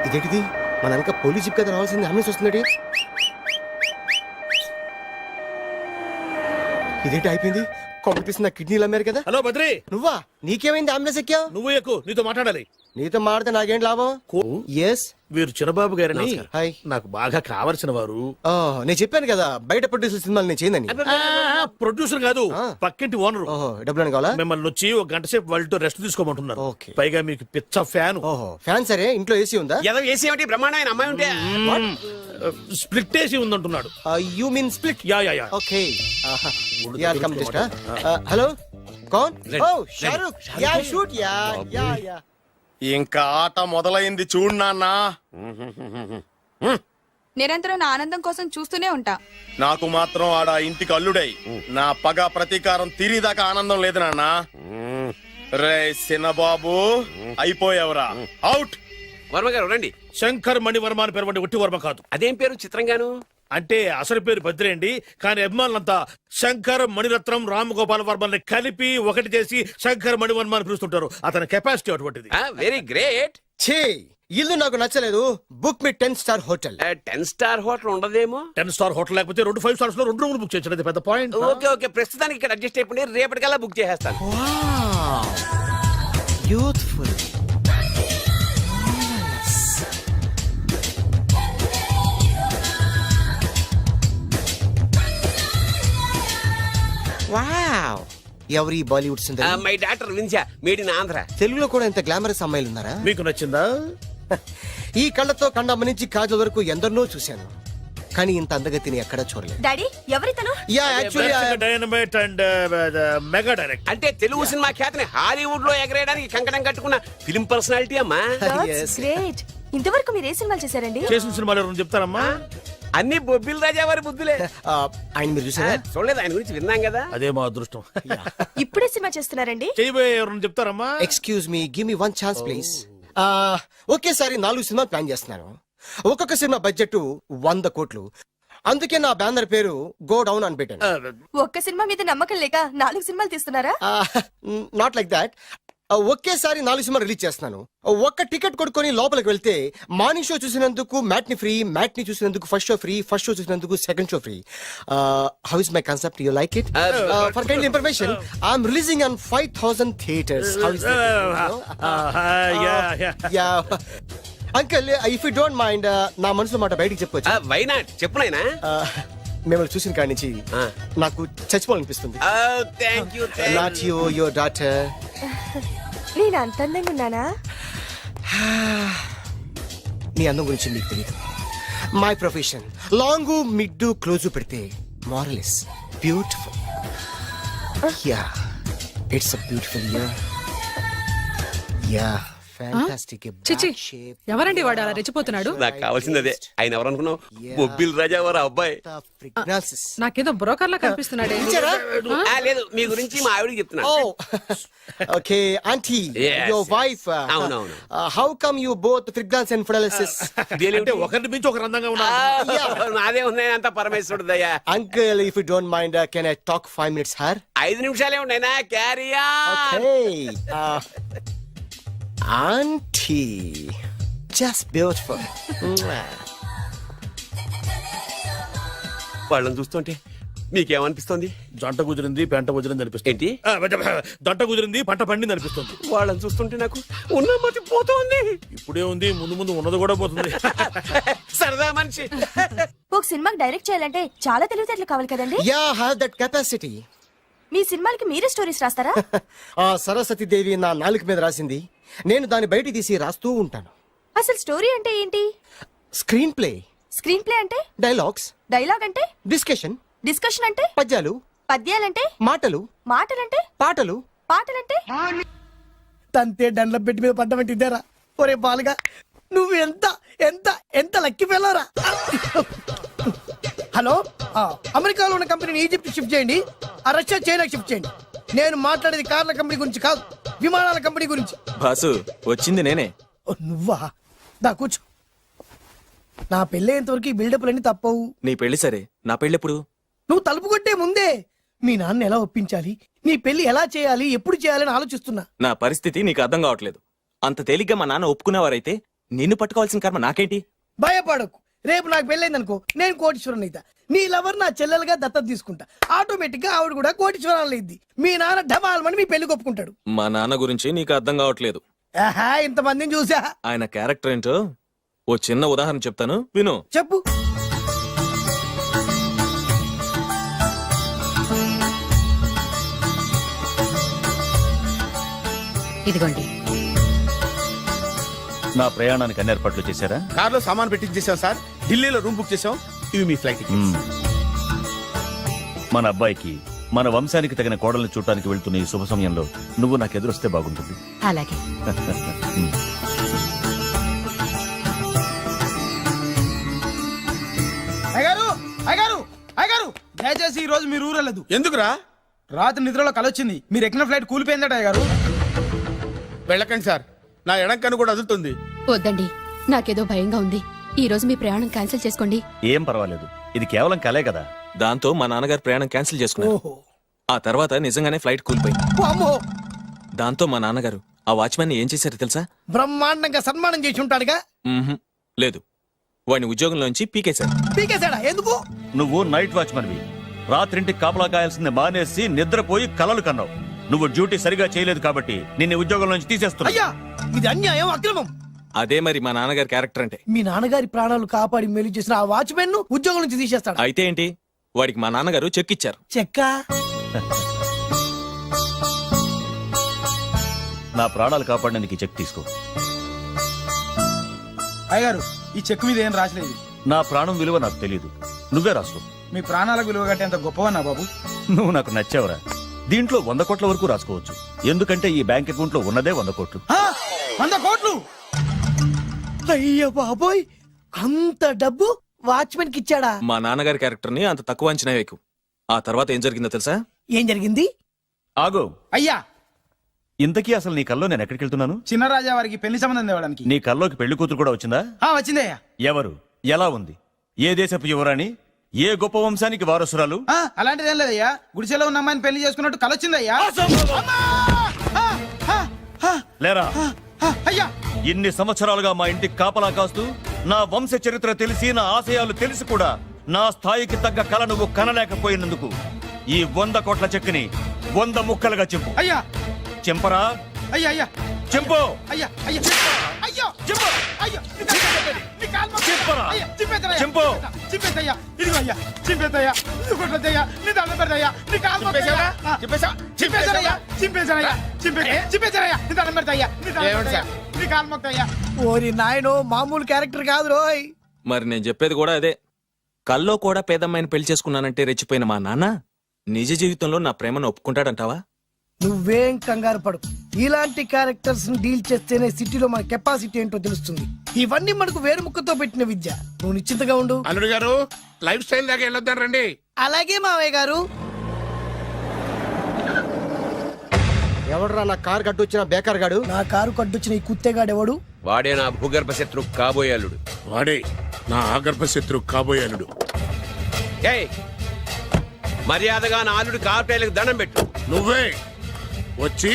ఇదేంటిది, మన వెనక పోలీస్ జిప్ కదా రావాల్సింది, అంబులెన్స్ వస్తున్నాడు. ఇదేంటి అయిపోయింది, కాంపిటీషన్ నా కిడ్నీలు అమ్మారు కదా. హలో బద్రి, నువ్వా? నీకేమైంది, అంబులెన్స్ ఎక్కావు? నువ్వు ఎక్కువ, నీతో మాట్లాడాలి. నీతో మాడితే నాకేం లాభం? ఎస్, వీరు చిన్నబాబు గారని హాయ్. నాకు బాగా కావలసిన వారు. నేను చెప్పాను కదా బయట ప్రొడ్యూసర్ సినిమాలు నేను చేయదని. ప్రొడ్యూసర్ కాదు, పక్కింటి ఓనరు. ఓహో, డబ్బులు కావాలా? మిమ్మల్ని వచ్చి 1 గంట సేపు వాళ్ళతో రెస్ట్ తీసుకోమంటున్నారు. ఓకే. పైగా మీకు పిచ్చ ఫ్యాన్. ఓహో, ఫ్యాన్ సరే, ఇంట్లో ఏసీ ఉందా? ఏదో ఏసీ ఏమిటి, బ్రహ్మాండమైన అమ్మాయి ఉంటే స్ప్లిట్ ఏసీ ఉందంటున్నాడు. You mean split? Yeah yeah yeah. Okay, యార్ కమ్ జస్ట్. హలో, కౌన్? ఓ, Shahrukh. Yeah, shoot. Yeah yeah yeah. ఇంకా ఆట మొదలైంది చూడు నాన్న. నిరంతరం నా ఆనందం కోసం చూస్తూనే ఉంటా. నాకు మాత్రం ఆడ ఇంటికి అల్లుడై నా పగ ప్రతీకారం తీరిదాకా ఆనందం లేదు నాన్న. రే సినబాబు, అయిపోయావురా, అవుట్. వర్మ గారు రండి. శంకర్ మణివర్మ అని పేరు, ఒట్టి వర్మ కాదు. అదేం పేరు చిత్రంగాను? అంటే అసలు పేరు బద్రి అండి, కానీ అభిమానులంతా శంకర్ మణిరత్నం రామగోపాల్ వర్మని కలిపి ఒకటి చేసి శంకర్ మణివర్మ అని పిలుస్తుంటారు. అతని కెపాసిటీ అటువంటిది. Very great. ఛీ, ఇల్లు నాకు నచ్చలేదు. బుక్ మీ 10 స్టార్ హోటల్. 10 స్టార్ హోటల్ ఉండదేమో. 10 స్టార్ హోటల్ లేకపోతే 2 5 స్టార్స్ లో 2 రూములు బుక్ చేయొచ్చు. అది పెద్ద పాయింట్. ఓకే ఓకే, ప్రస్తుతానికి ఇక్కడ అడ్జస్ట్ అయిపోయి రేపటికల్లా బుక్ చేసేస్తాను. బ్యూటిఫుల్. వావ్, ఎవరి బాలీవుడ్ సుందరి? మై డాక్టర్ విన్సా, మేడ్ ఇన్ ఆంధ్ర. తెలుగులో కూడా ఇంత గ్లామరస్ అమ్మాయిలు ఉన్నారా? మీకు నచ్చిందా? ఈ కళ్ళతో కండమ్మ నుంచి కాజల్ వరకు ఎందరినో చూశాను, కానీ ఇంత అందగతిని ఎక్కడా చూడలేదు. డాడీ, ఎవరితను? Yeah, actually dynamite and mega direct. అంటే తెలుగు సినిమా ఖ్యాతిని హాలీవుడ్ లో ఎగరేయడానికి కంకణం కట్టుకున్న ఫిలిం పర్సనాలిటీ అమ్మా. గ్రేట్. ఇంతవరకు మీరు ఏ సినిమాలు చేశారండి? చేసిన సినిమాలు ఎవరు చెప్తారమ్మా? అన్ని బొబ్బిల్ రాజా వారి బుద్ధులే. ఆయన మీరు చూసారా? చూడలేదు, ఆయన గురించి విన్నాం కదా. అదే మా అదృష్టం. ఇప్పుడే సినిమా చేస్తున్నారండి? చేయబోయే ఎవరు చెప్తారమ్మా? Excuse me, give me 1 chance please. ఒకేసారి 4 సినిమాలు ప్లాన్ చేస్తున్నాను. ఒక్కొక్క సినిమా బడ్జెట్ 100 కోట్లు. అందుకే నా బ్యానర్ పేరు గో డౌన్ అని పెట్టాను. ఒక్క సినిమా మీద నమ్మకం లేక 4 సినిమాలు తీస్తున్నారా? Not like that. ఒకేసారి 4 సినిమా రిలీజ్ చేస్తున్నాను. ఒక్క టికెట్ కొనుక్కొని లోపలికి వెళ్తే మార్నింగ్ షో చూసినందుకు మ్యాట్ని ఫ్రీ, మ్యాట్ని చూసినందుకు first show free, first show చూసినందుకు second show free. How is my concept? You like it? For kind information, I'm releasing on 5000 theatres. How is uncle, if you don't mind, నా మనసులో మాట బయటికి చెప్పొచ్చు? వై నాట్, చెప్పు నాయనా. మిమ్మల్ని చూసిన కాడి నుంచి నాకు చచ్చిపోవాలనిపిస్తుంది. Thank you. Not you, your daughter. నేను అంత అందంగా ఉన్నానా? నీ అందం గురించి మీకు తెలియదు. My profession long mid close పెడితే moral is beautiful. Yeah, it's a beautiful year. Yeah, చిచి ఎవరండి వాడు అలా రెచ్చిపోతున్నాడు? నాకు కావాల్సింది అదే. ఆయన ఎవరు అనుకున్నావు? బొబ్బిల్ రాజా వారు అబ్బాయి. నాకేదో బ్రోకర్ లా కనిపిస్తున్నాడే. లేదు, మీ గురించి మా ఆవిడకి చెప్తున్నా. Okay aunty, your wife. అవునవును. హౌ కమ్ యు బోత్ ఫ్రిగ్నాన్స్ అండ్ ఫ్రెడలిసిస్? అంటే ఒకరిని మించి ఒకరు అందంగా ఉన్నారు. నాదే ఉన్నాయి అంత పరమేశ్వరుడు దయ్యా. Uncle, if you don't mind, can I talk 5 minutes her? 5 నిమిషాలే ఉన్నాయినా, క్యారియా. Aunty just beautiful. వాళ్ళని చూస్తుంటే మీకేమనిపిస్తుంది? జంట కుదిరింది పెంట కుదిరింది అనిపిస్తుంది. ఏంటి? జంట కుదిరింది పంట పండింది అనిపిస్తుంది. వాళ్ళని చూస్తుంటే నాకు ఉన్నమతి పోతోంది. ఇప్పుడే ఉంది, ముందు ముందు ఉన్నది కూడా పోతుంది. సరదా మనిషి. ఒక సినిమాకి డైరెక్ట్ చేయాలంటే చాలా తెలివితేటలు కావాలి కదండి. Yeah, have that capacity. మీ సినిమాలకి మీరే స్టోరీస్ రాస్తారా? ఆ సరస్వతి దేవి నా నాలుక మీద రాసింది, నేను దాన్ని బయట తీసి రాస్తూ ఉంటాను. అసలు స్టోరీ అంటే ఏంటి? Screen play. స్క్రీన్ ప్లే అంటే? డైలాగ్స్. డైలాగ్ అంటే? డిస్కషన్. డిస్కషన్ అంటే? పద్యాలు. పద్యాలంటే? మాటలు. మాటలంటే? పాటలు. పాటలంటే? తంతే డండ్ల పెట్టి మీద పడ్డమంటే ఇద్దరా? ఒరే బాలుగా, నువ్వు ఎంత ఎంత ఎంత లక్కి పిల్లరా. హలో, అమెరికాలో ఉన్న కంపెనీని ఈజిప్ట్ షిఫ్ట్ చేయండి, ఆ రష్యా చైనాకి షిఫ్ట్ చేయండి. నేను మాట్లాడేది కార్ల కంపెనీ గురించి కాదు, విమానాల కంపెనీ గురించి. బాసు వచ్చింది నేనే. ఓ, నువ్వా? దా కూర్చో. నా పెళ్ళేంతవరకు ఈ బిల్డప్లన్నీ తప్పవు. నీ పెళ్లి సరే, నా పెళ్ళెప్పుడు? నువ్వు తలుపు కొట్టే ముందే మీ నాన్న ఎలా ఒప్పించాలి, నీ పెళ్లి ఎలా చేయాలి, ఎప్పుడు చేయాలని ఆలోచిస్తున్నా. నా పరిస్థితి నీకు అర్థం కావట్లేదు. అంత తేలిగ్గా మా నాన్న ఒప్పుకునేవారైతే నిన్ను పట్టుకోవాల్సిన కర్మ నాకేంటి? భయపడకు, రేపు నాకు పెళ్ళైంది అనుకో, నేను కోటీశ్వరం అయితా. నీ లవర్ నా చెల్లెలుగా దత్తత తీసుకుంటా. ఆటోమేటిక్ గా ఆవిడ కూడా కోటీశ్వరాలు అయింది. మీ నాన్న ఢమాల్మని మీ పెళ్లి ఒప్పుకుంటాడు. మా నాన్న గురించి నీకు అర్థం కావట్లేదు. ఆహా, ఇంతమందిని చూసా. ఆయన క్యారెక్టర్ ఏంటో ఓ చిన్న ఉదాహరణ చెప్తాను, విను. చెప్పు. ఇదిగోండి. నా ప్రయాణానికి అన్ని ఏర్పాట్లు చేశారా? కార్లో సామాన్ పెట్టించేసాం సార్, ఢిల్లీలో రూమ్ బుక్ చేసాం. ఇవి మీ ఫ్లైట్ టికెట్స్. మన అబ్బాయికి మన వంశానికి తగిన కోడల్ని చూడటానికి వెళ్తున్న ఈ శుభ సమయంలో నువ్వు నాకు ఎదురొస్తే బాగుంటుంది. అలాగే. అయ్యగారు, అయ్యగారు, అయ్యగారు, దయచేసి ఈ రోజు మీరు ఊరెళ్ళదు. ఎందుకురా? రాత్రి నిద్రలో కలొచ్చింది, మీరు ఎక్కిన ఫ్లైట్ కూలిపోయిందట. అయ్యగారు వెళ్ళకండి సార్, నా ఎడం కన్ను కూడా అదులుతుంది. వద్దండి, నాకేదో భయంగా ఉంది. ఈ రోజు మీ ప్రయాణం క్యాన్సిల్ చేసుకోండి. ఏం పర్వాలేదు, ఇది కేవలం కలే కదా. దాంతో మా నాన్నగారు ప్రయాణం క్యాన్సిల్ చేసుకున్నారు. ఆ తర్వాత నిజంగానే ఫ్లైట్ కూలిపోయింది. అమ్మో, దాంతో మా నాన్నగారు ఆ వాచ్మెన్ ఏం చేశారో తెలుసా? బ్రహ్మాండంగా సన్మానం చేసి ఉంటాడుగా. మ్మ్హ్మ్. లేదు, వాడిని ఉద్యోగంలోంచి పీకేశారు. పీకేశాడా? ఎందుకు? నువ్వు నైట్ వాచ్మన్వి, రాత్రింటికి కాపలా కాయాల్సింది మానేసి నిద్రపోయి కలలు కన్నావు. నువ్వు డ్యూటీ సరిగా చేయలేదు కాబట్టి నిన్ను ఉద్యోగం నుంచి తీసేస్తున్నా. అయ్యా, ఇది అన్యాయం, అక్రమం. అదే మరి మా నాన్నగారి క్యారెక్టర్ అంటే. మీ నాన్నగారి ప్రాణాలు కాపాడి మేలు చేసిన ఆ వాచ్మెన్ ను ఉద్యోగం నుంచి తీసేస్తాడు. అయితే ఏంటి, వాడికి మా నాన్నగారు చెక్ ఇచ్చారు. చెక్క? నా ప్రాణాలు కాపాడడానికి చెక్ తీసుకో. అయ్యగారు, ఈ చెక్ మీద ఏం రాసలేదు. నా ప్రాణం విలువ నాకు తెలియదు, నువ్వే రాసుకో. మీ ప్రాణాలకు విలువ కట్టేంత గొప్పవన్నా బాబు. నువ్వు నాకు నచ్చావురా. దీంట్లో 100 కోట్ల వరకు రాసుకోవచ్చు, ఎందుకంటే ఈ బ్యాంక్ అకౌంట్ లో ఉన్నదే 100 కోట్లు. 100 కోట్లు? అయ్యో బాబోయ్, అంత డబ్బు వాచ్మెన్ కి ఇచ్చాడా? మా నాన్నగారి క్యారెక్టర్ ని అంత తక్కువ అంచనా వేయకు. ఆ తర్వాత ఏం జరిగిందో తెలుసా? ఏం జరిగింది? ఆగో అయ్యా, ఇంతకీ అసలు నీ కల్లో నేను ఎక్కడికి వెళ్తున్నాను? చిన్నరాజా వారికి పెళ్లి సంబంధం తేవడానికి. నీ కల్లోకి పెళ్లి కూతురు కూడా వచ్చిందా? వచ్చిందయ్యా. ఎవరు, ఎలా ఉంది, ఏ దేశపు యువరాణి, ఏ గొప్ప వంశానికి వారసురాలు? అలాంటిదేం లేదయ్యా, గుడిసెలో ఉన్న అమ్మాయిని పెళ్లి చేసుకున్నట్టు కలొచ్చిందయ్యా. లేరా, అయ్యా, ఇన్ని సంవత్సరాలుగా మా ఇంటికి కాపలా కాస్తూ నా వంశ చరిత్ర తెలిసి నా ఆశయాలు తెలిసి కూడా నా స్థాయికి తగ్గ కళ నువ్వు కనలేకపోయినందుకు ఈ 100 కోట్ల చెక్కుని 100 ముక్కలుగా చింపు. అయ్యా, చింపరా? అయ్యా, అయ్యా, చింపు. అయ్యా, అయ్యా, అయ్యో, చింపు. అయ్యో, చింపరా? చింపు. చింపేద్దయ్యా, ఇదిగో అయ్యా, చింపేద్దయ్యా, ఇదిగో కొట్టద్దయ్యా, నీ దండం పెడతయ్యా, నీ కాలు మొక్కుతయ్యా. చింపేశానయ్యా, చింపేశానయ్యా, చింపేశానయ్యా, నీ దండం పెడతయ్యా, నీ దండం పెడతయ్యా, నీ కాలు మొక్కుతయ్యా. ఓరి నాయనో, మామూలు క్యారెక్టర్ కాదు రోయ్. మరి నేను చెప్పేది కూడా అదే. కల్లో కూడా పేదమ్మాయిని పెళ్లి చేసుకున్నానంటే రెచ్చిపోయిన మా నాన్న నిజ జీవితంలో నా ప్రేమను ఒప్పుకుంటాడంటావా? నువ్వేం కంగారు పడు. ఇలాంటి క్యారెక్టర్స్ ని డీల్ చేస్తేనే సిటీలో మన కెపాసిటీ ఏంటో తెలుస్తుంది. ఇవన్నీ మనకు వేరు ముక్కతో పెట్టిన విద్య. నువ్వు నిశ్చింతగా ఉండు. అల్లుడు గారు లైఫ్ స్టైల్ దాకా వెళ్ళొద్దాం రండి. అలాగే మావయ్య గారు. ఎవడరా నా కారు కట్టొచ్చిన బేకార్ గాడు? నా కారు కడ్డొచ్చిన ఈ కుత్తేగాడెవడు? వాడే నా భూగర్భ శత్రు కాబోయేలుడు. వాడే నా ఆగర్భ శత్రు కాబోయే అల్లుడు. ఏయ్ మర్యాదగా నా అల్లుడు కారు టైర్లకు దండం పెట్టు. నువ్వే వచ్చి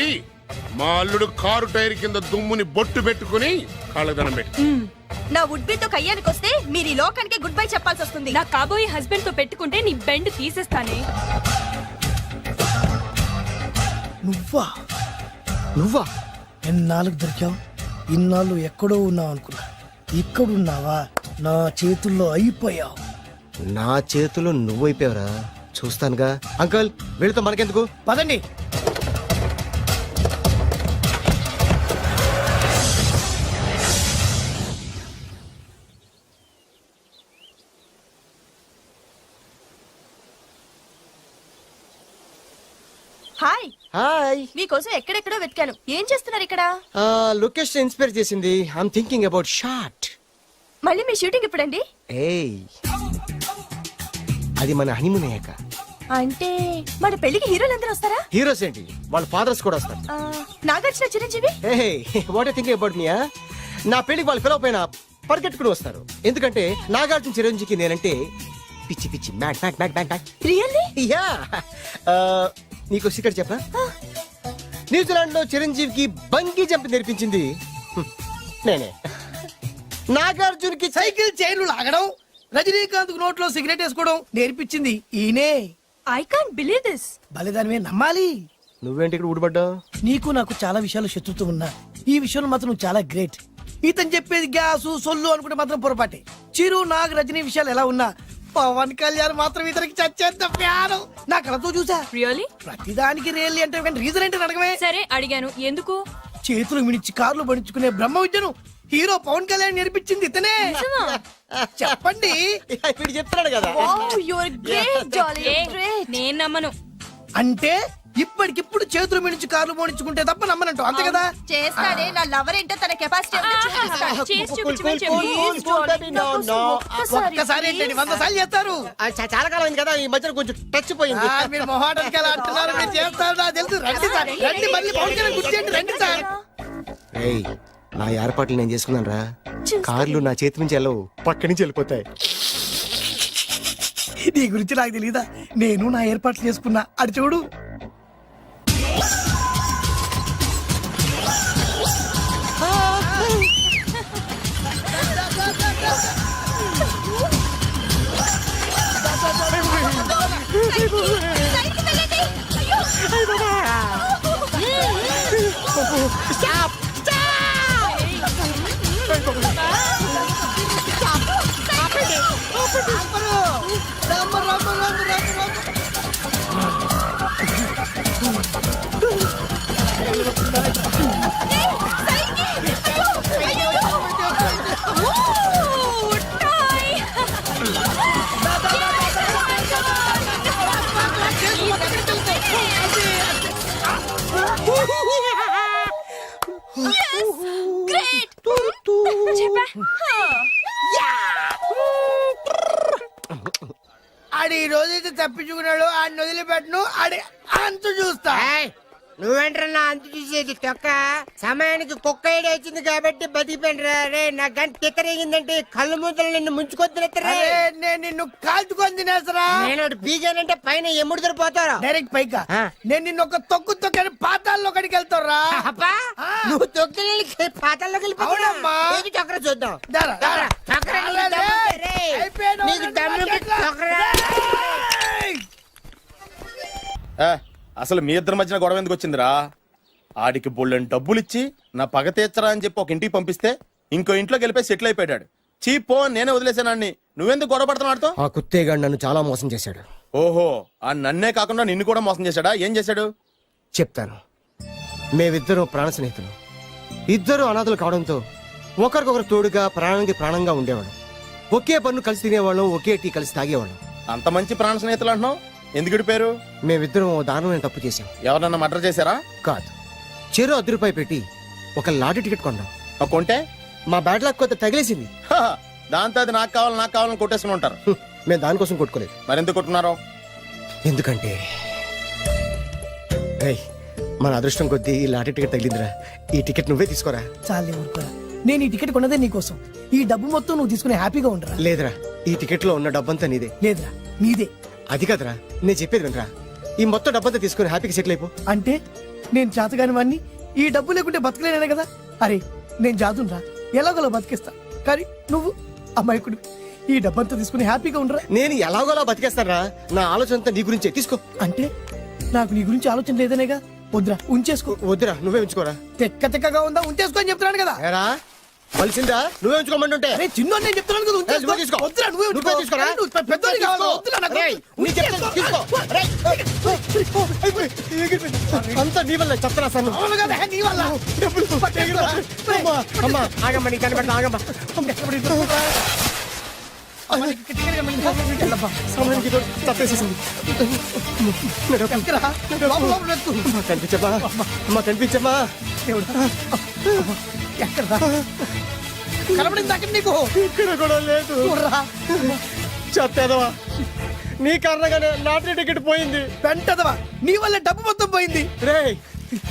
మా అల్లుడు కారు టైర్ కింద దుమ్ముని బొట్టు పెట్టుకుని కాళ్ళదనం పెట్టు. నా వుడ్బితో కయ్యానికి వస్తే మీరు ఈ లోకానికి గుడ్ బై చెప్పాల్సి వస్తుంది. నా కాబోయే హస్బెండ్ తో పెట్టుకుంటే నీ బెండ్ తీసేస్తానే. నువ్వా? నువ్వా? ఎన్నాళ్ళకు దొరికావు? ఇన్నాళ్ళు ఎక్కడో ఉన్నావు అనుకున్నా. ఇక్కడున్నావా? నా చేతుల్లో అయిపోయావు. నా చేతిలో నువ్వైపోయావరా? చూస్తానుగా. అంకుల్ వీళ్ళతో మనకెందుకు? పదండి. హాయ్. హాయ్. మీకోసం ఎక్కడెక్కడో వెతికాను. ఏం చేస్తున్నారు ఇక్కడ? లొకేషన్ ఇన్స్పైర్ చేసింది. I'm thinking about short. మళ్ళీ మీ షూటింగ్ ఎప్పుడండి? ఏయ్ అది మన హనీమూన్ అయ్యాక. అంటే మన పెళ్లికి హీరోలందరూ వస్తారా? హీరోస్ ఏంటి, వాళ్ళ ఫాదర్స్ కూడా వస్తారు. Nagarjuna, Chiranjeevi. What I thinking about me? నా పెళ్లికి వాళ్ళు పిలవపోయినా పరిగెట్టుకుని వస్తారు. ఎందుకంటే నాగార్జున చిరంజీవికి నేనంటే పిచ్చి పిచ్చి మ్యాక్ మ్యాక్ మ్యాక్ మ్యాక్ మ్యాక్. రియల్లీ? యా. నీకు సీక్రెట్ చెప్పా? న్యూజిలాండ్ లో చిరంజీవికి బంగీ జంప్ నేర్పించింది నేనే. నాగార్జున్కి సైకిల్ చైన్లు లాగడం, రజనీకాంత్ నోట్లో సిగరెట్ వేసుకోవడం నేర్పించింది ఈయనే. I can't believe this. బలిదానమే నమ్మాలి. నువ్వేంటి ఇక్కడ ఊడిపడ్డావు? నీకు నాకు చాలా విషయాలు శత్రుత్వం ఉన్నా ఈ విషయంలో మాత్రం నువ్వు చాలా గ్రేట్. ఇతను చెప్పేది గ్యాసు సొల్లు అనుకుంటే మాత్రం పొరపాటే. చిరు, నాగ్, రజనీ విషయాలు ఎలా ఉన్నా పవన్ కళ్యాణ్ మాత్రం ఇతనికి చచ్చేంత ప్యాను. నా కళతో చూసా. రియల్లీ? ప్రతిదానికి రియల్లీ అంటే రీజన్ ఏంటి అడగమే. సరే అడిగాను, ఎందుకు? చేతులు మిడిచి కార్లు పడించుకునే బ్రహ్మ విద్యను హీరో పవన్ కళ్యాణ్ నేర్పించింది ఇతనే. చెప్పండి. వీడు చెప్తున్నాడు కదా. నేను నమ్మను. అంటే ఇప్పటికిప్పుడు చేతులు మిడిచి కార్లు పోనించుకుంటే తప్ప నమ్మనంటావు, అంతే కదా? చేస్తాడే. నా లవర్ ఏంటో తన కెపాసిటీ ఒక్కసారి ఏంటండి 100 సార్లు చేస్తారు. చాలా కాలం అయింది కదా, ఈ మధ్యన కొంచెం టచ్ పోయింది. మీరు మొహాటానికి ఎలా అంటున్నారు? మీరు చేస్తారు నాకు తెలుసు. రండి సార్, రండి. మళ్ళీ పవన్ కళ్యాణ్ గుర్తేయండి. రండి సార్. ఏయ్ నా ఏర్పాట్లు నేను చేసుకున్నాను రా. కార్లు నా చేతి నుంచి వెళ్ళవు, పక్క నుంచి వెళ్ళిపోతాయి. నీ గురించి నాకు తెలీదా? నేను నా ఏర్పాట్లు చేసుకున్నా. అడి చూడు. ఆడి ఈ రోజైతే తప్పించుకున్నాడు. ఆడిని వదిలిపెట్టను. ఆడి అంత చూస్తా. నువ్వేంట్రా అంత చూసేది తొక్క? సమయానికి కుక్క ఏడు వచ్చింది కాబట్టి బతికిపోయినరా రే. నా గంట తిక్కరేగిందంటే కళ్ళు ముద్దలు నిన్ను ముంచుకొద్దురా. నేను నిన్ను కాల్చుకొని తినేసరా. నేను బీగానంటే పైన ఎముడు దొరిపోతారా డైరెక్ట్ పైకా. నేను నిన్ను ఒక తొక్కు తొక్కని పాతాల్లో కడికి వెళ్తారా. నువ్వు తొక్కి పాతాల్లోకి అవునమ్మా. వెళ్ళిపోతావు. చక్ర చూద్దాం. దారా, దారా. చక్ర అయిపోయాడు. నీకు దమ్ము చక్ర. అసలు మీ ఇద్దరి మధ్యన గొడవ ఎందుకు వచ్చిందిరా? ఆడికి బొళ్ళని డబ్బులు ఇచ్చి నా పగ తీర్చరా అని చెప్పి ఒక ఇంటికి పంపిస్తే ఇంకో ఇంట్లో గెలిపే సెటిల్ అయిపోయాడు. చీపో నేనే వదిలేసానాన్ని. నువ్వెందుకు గొడవ పడుతున్నాడుతో? ఆ కుత్తేగాడు నన్ను చాలా మోసం చేశాడు. ఓహో, ఆ నన్నే కాకుండా నిన్ను కూడా మోసం చేశాడా? ఏం చేశాడు చెప్తాను. మేమిద్దరం ప్రాణ స్నేహితులు. ఇద్దరు అనాథలు కావడంతో ఒకరికొకరు తోడుగా ప్రాణానికి ప్రాణంగా ఉండేవాళ్ళం. ఒకే పన్ను కలిసి తినేవాళ్ళం, ఒకే టీ కలిసి తాగేవాళ్ళం. అంత మంచి ప్రాణ స్నేహితులు అంటున్నావు? ఎందుకు విడిపోయారు? మేమిద్దరం దారుణమైన తప్పు చేశాం. ఎవరన్నా మర్డర్ చేశారా? కాదు, చెరో ₹10 పెట్టి ఒక లాటరీ టికెట్ కొన్నాం. కొంటే మా బ్యాడ్ లక్ కొంత తగిలేసింది. హ, దాంతో అది నాకు కావాలని కొట్టేసుకుని ఉంటారు. మేము దానికోసం కొట్టుకోలేదు. మరెందుకు కొట్టుకున్నారు? ఎందుకంటే ఏయ్, మన అదృష్టం కొద్దీ ఈ లాటరీ టికెట్ తగిలిందిరా. ఈ టికెట్ నువ్వే తీసుకోరా. చాలే ఊరుకోరా, నేను ఈ టికెట్ కొన్నదే నీకోసం. ఈ డబ్బు మొత్తం నువ్వు తీసుకుని హ్యాపీగా ఉండరా. లేదురా, ఈ టికెట్ లో ఉన్న డబ్బంతా నీదే. లేదురా, నీదే. అది కదరా, నేను చెప్పేది వినరా. ఈ మొత్తం డబ్బంతా తీసుకుని హ్యాపీగా సెటిల్ అయిపో. అంటే నేను చేతగాని వాడిని, ఈ డబ్బు లేకుంటే బతకలేనే కదా. అరే నేను జాదునరా, ఎలాగోలా బతికేస్తా. కానీ నువ్వు అమాయకుడు, ఈ డబ్బంతా తీసుకుని హ్యాపీగా ఉండరా. నేను ఎలాగోలా బతికేస్తారా, నా ఆలోచన అంతా నీ గురించే. తీసుకో. అంటే నాకు నీ గురించి ఆలోచన లేదనేగా. వద్దురా, ఉంచేసుకో. వద్దురా, నువ్వే ఉంచుకోరా. తెక్కగా ఉందా, ఉంచేసుకో అని చెప్తున్నాను కదా. ఏరా కలిసిందా, నువ్వే ఉంచుకోమంటుంటే. అరే చిన్న నేను చెప్తున్నాను కదా, ఉంచేసుకో. నువ్వే తీసుకో. వద్దురా, నువ్వే నువ్వే తీసుకోరా. అరే, నువ్వు పెద్దోడి కావాలి. వద్దురా, నాకు రేయ్, నీ చెప్తాను, తీసుకో. రేయ్, అంతా నీ వల్ల చెప్తారా సార్. అవును కదా, నీ వల్ల. అమ్మా ఆగమ్మా, నీ కనిపెడతా ఆగమ్మా. సమయానికి ఇదో తప్పేసేసింది. కనిపించమ్మా, అమ్మా కనిపించమ్మా. ఎక్కడా కనబడింది అక్కడ నీకు? ఇక్కడ కూడా లేదు. చెత్తదవా, నీ కారణంగానే లాటరీ టికెట్ పోయింది. వెంటదవా, నీ వల్ల డబ్బు మొత్తం పోయింది. రేయ్,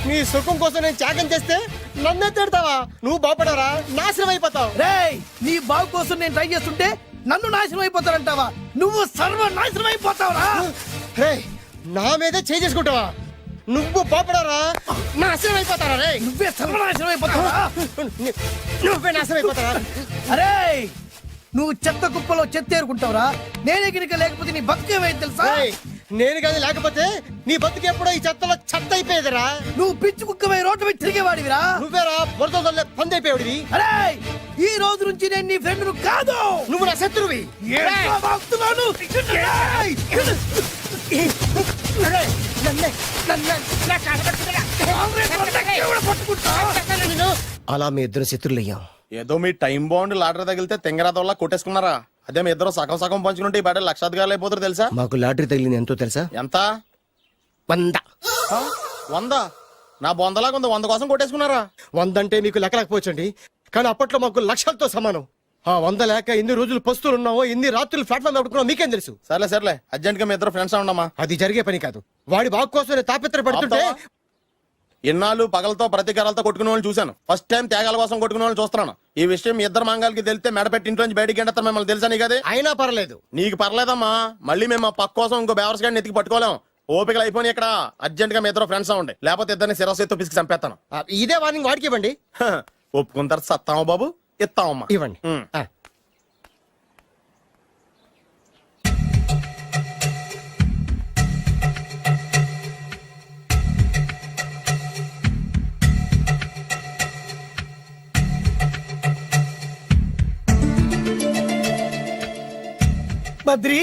నీ సుఖం కోసం నేను త్యాగం చేస్తే నన్నే తిడతావా? నువ్వు బాగుపడరా, నాశనం అయిపోతావు. రేయ్, నీ బాగు కోసం నేను ట్రై చేస్తుంటే నన్ను నాశనం అయిపోతానంటావా? నువ్వు సర్వ నాశనం అయిపోతావురా. రేయ్, నా మీదే చేసుకుంటావా? నువ్వు బాగుపడరా, నాశనం అయిపోతారా? రే, నువ్వే సర్వనాశనం అయిపోతావా? నువ్వే నాశనం అయిపోతారా? అరే నువ్వు చెత్త కుప్పలో చెత్త ఏరుకుంటావురా. నేనే గినక లేకపోతే నీ బతుకేమైంది తెలుసా? రేయ్, నేను కానీ లేకపోతే నీ బతుకు ఎప్పుడో ఈ చెత్తలో చెత్త అయిపోయేదిరా. నువ్వు పిచ్చి కుక్కమై రోడ్డు మీద తిరిగేవాడివిరా. నువ్వేరా బురదలే పంది అయిపోయాడివి. అరే ఈ రోజు నుంచి నేను నీ ఫ్రెండ్ కాదు, నువ్వు నా శత్రువి. ఏంట్రా వాగుతున్నాను? ఏయ్! అరే, కాంగ్రెస్ వాళ్ళకి ఎవడు పట్టుకుంటా? అలా మీ ఇద్దరు శత్రులయ్యాం. ఏదో మీ టైం బాండ్ లాటరీ తగిలితే తెంగరాదోళ్ళ కొట్టేసుకున్నారా? అదే మీ ఇద్దరు సగం పోంచుకుంటే ఈ బయట లక్షాధికారులు అయిపోతారు తెలుసా? మాకు లాటరీ తగిలింది ఎంతో తెలుసా? ఎంత? 100. 100? నా బొందలాగా ఉంది, 100 కోసం కొట్టేసుకున్నారా? 100 అంటే మీకు లెక్కలేకపోవచ్చండి, కానీ అప్పట్లో మాకు లక్షలతో సమానం. ఆ 100 లేక ఎన్ని రోజులు పస్తులు ఉన్నావో, ఎన్ని రాత్రులు ప్లాట్ఫామ్ ఆడుకున్నావో మీకేం తెలుసు? సర్లే అర్జెంట్ గా మీ ఇద్దరు ఫ్రెండ్స్ ఉండమ్మా. అది జరిగే పని కాదు. వాడి బాగు కోసం తాపిత్ర పడుతుంటే ఇన్నాళ్ళు పగలతో ప్రతీకారాలతో కొట్టుకునే వాళ్ళు చూశాను. ఫస్ట్ టైం త్యాగాల కోసం కొట్టుకునే వాళ్ళు చూస్తున్నాను. ఈ విషయం మీ ఇద్దరు మంగాలకి తెలిస్తే మెడపెట్టి ఇంట్లో నుంచి బయటికి ఎండతారు. మిమ్మల్ని తెలుసా నీకు? అది అయినా పర్లేదు. నీకు పర్లేదమ్మా, మళ్ళీ మేము ఆ పక్క కోసం ఇంకో బేవర్స్ గాడిని ఎత్తికి పట్టుకోలేం. ఓపికలు అయిపోయి ఇక్కడ అర్జెంట్ గా మీ ఇద్దరు ఫ్రెండ్స్ ఉండే, లేకపోతే ఇద్దరిని శిరస్సు పిసికి చంపేస్తాను. ఇదే వార్నింగ్ వాడికి ఇవ్వండి. ఒప్పుకుంటారు సత్తామా బాబు? ఇస్తామమ్మా, ఇవ్వండి. బద్రి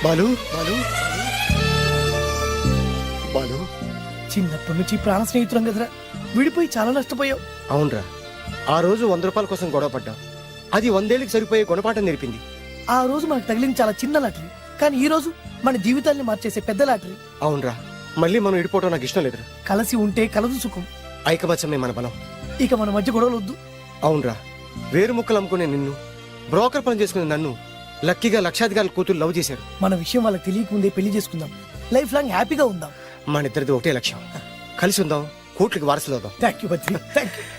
బాలు చిన్నప్పటి నుంచి ప్రాణ స్నేహితులం కదరా, విడిపోయి చాలా నష్టపోయావు. అవునరా, ఆ రోజు ₹100 కోసం గొడవ పడ్డాం. అది 100 ఏళ్ళకి సరిపోయే గుణపాఠం నేర్పింది. ఆ రోజు మనకు తగిలింది చాలా చిన్న లాటరీ, కానీ ఈ రోజు మన జీవితాన్ని మార్చేసే పెద్ద లాటరీ. అవునరా, మళ్ళీ మనం విడిపోవడం నాకు ఇష్టం లేదురా. కలిసి ఉంటే కలదు సుఖం. ఐకమత్యమే మన బలం. ఇక మన మధ్య గొడవలు వద్దు. అవునరా, వేరు ముక్కలు అమ్ముకునే నిన్ను, బ్రోకర్ పని చేసుకునే నన్ను లక్కీగా లక్షాధికారుల కూతురు లవ్ చేశారు. మన విషయం వాళ్ళకి తెలియకముందే పెళ్లి చేసుకుందాం, లైఫ్ లాంగ్ హ్యాపీగా ఉందాం. మన ఇద్దరిది ఒకటే లక్ష్యం, కలిసి ఉందాం, కోట్లకి వారసులు అవుదాం. Thank you Badri,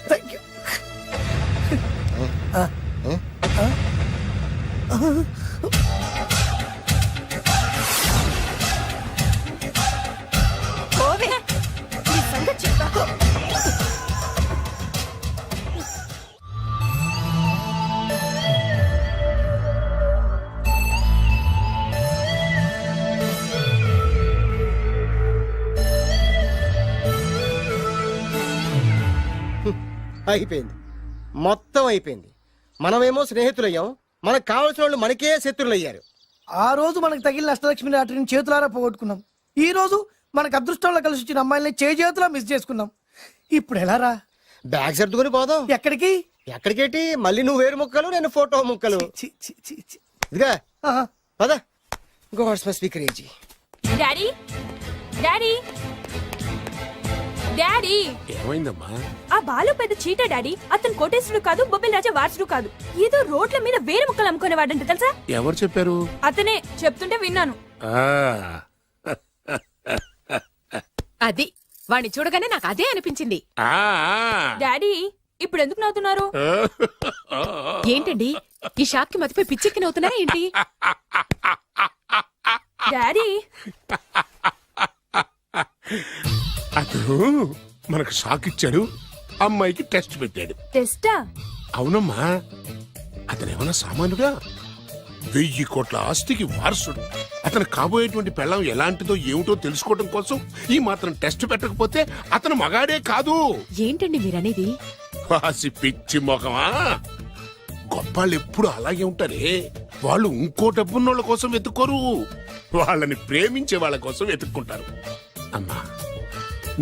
thank you. అయిపోయింది, మొత్తం అయిపోయింది. మనమేమో స్నేహితులయ్యాం, మనకు కావాల్సిన వాళ్ళు మనకే శత్రులయ్యారు. ఆ రోజు మనకు తగిలిన అష్టలక్ష్మి లాటరీని చేతులారా పోగొట్టుకున్నాం. ఈ రోజు మనకు అదృష్టంలో కలిసి వచ్చిన అమ్మాయిని చేతులా మిస్ చేసుకున్నాం. ఇప్పుడు ఎలా రా? బ్యాగ్ సర్దుకుని పోదాం. ఎక్కడికి? ఎక్కడికేటి? మళ్ళీ నువ్వు వేరు ముక్కలు, నేను ఫోటో ముక్కలు. ఇదిగా పద God's must be crazy. Daddy daddy daddy ఏమైందమ్మా? ఆ బాలు పెద్ద చీట డాడీ. అతను కోటేశ్వరుడు కాదు, బొబ్బిల్ రాజా వారసుడు కాదు. ఏదో రోడ్ల మీద వేరే ముక్కలు అమ్ముకునేవాడంట తెలుసా? ఎవరు చెప్పారు? అతనే చెప్తుంటే విన్నాను. ఆ అది వాడిని చూడగానే నాకు అదే అనిపించింది. ఆ, డాడీ ఇప్పుడు ఎందుకు నవ్వుతున్నారు? ఏంటండి ఈ షాక్ కి మతిపోయి పిచ్చెక్కి నవ్వుతున్నారా ఏంటి? డాడీ అతను మనకు షాక్ ఇచ్చాడు, అమ్మాయికి టెస్ట్ పెట్టాడు. టెస్టా? అవునమ్మా, అతను ఏమన్నా సామాన్యుడా? 1000 కోట్ల ఆస్తికి వారసుడు. అతను కాబోయేటువంటి పెళ్ళం ఎలాంటిదో ఏమిటో తెలుసుకోవడం కోసం ఈ మాత్రం టెస్ట్ పెట్టకపోతే అతను మగాడే కాదు. ఏంటండి మీరనేది? వాసి పిచ్చి మొఖమా, గొప్పాళ్ళు ఎప్పుడు అలాగే ఉంటారే. వాళ్ళు ఇంకో డబ్బున్నోళ్ళ కోసం వెతుక్కోరు, వాళ్ళని ప్రేమించే వాళ్ళ కోసం వెతుక్కుంటారు. అమ్మా,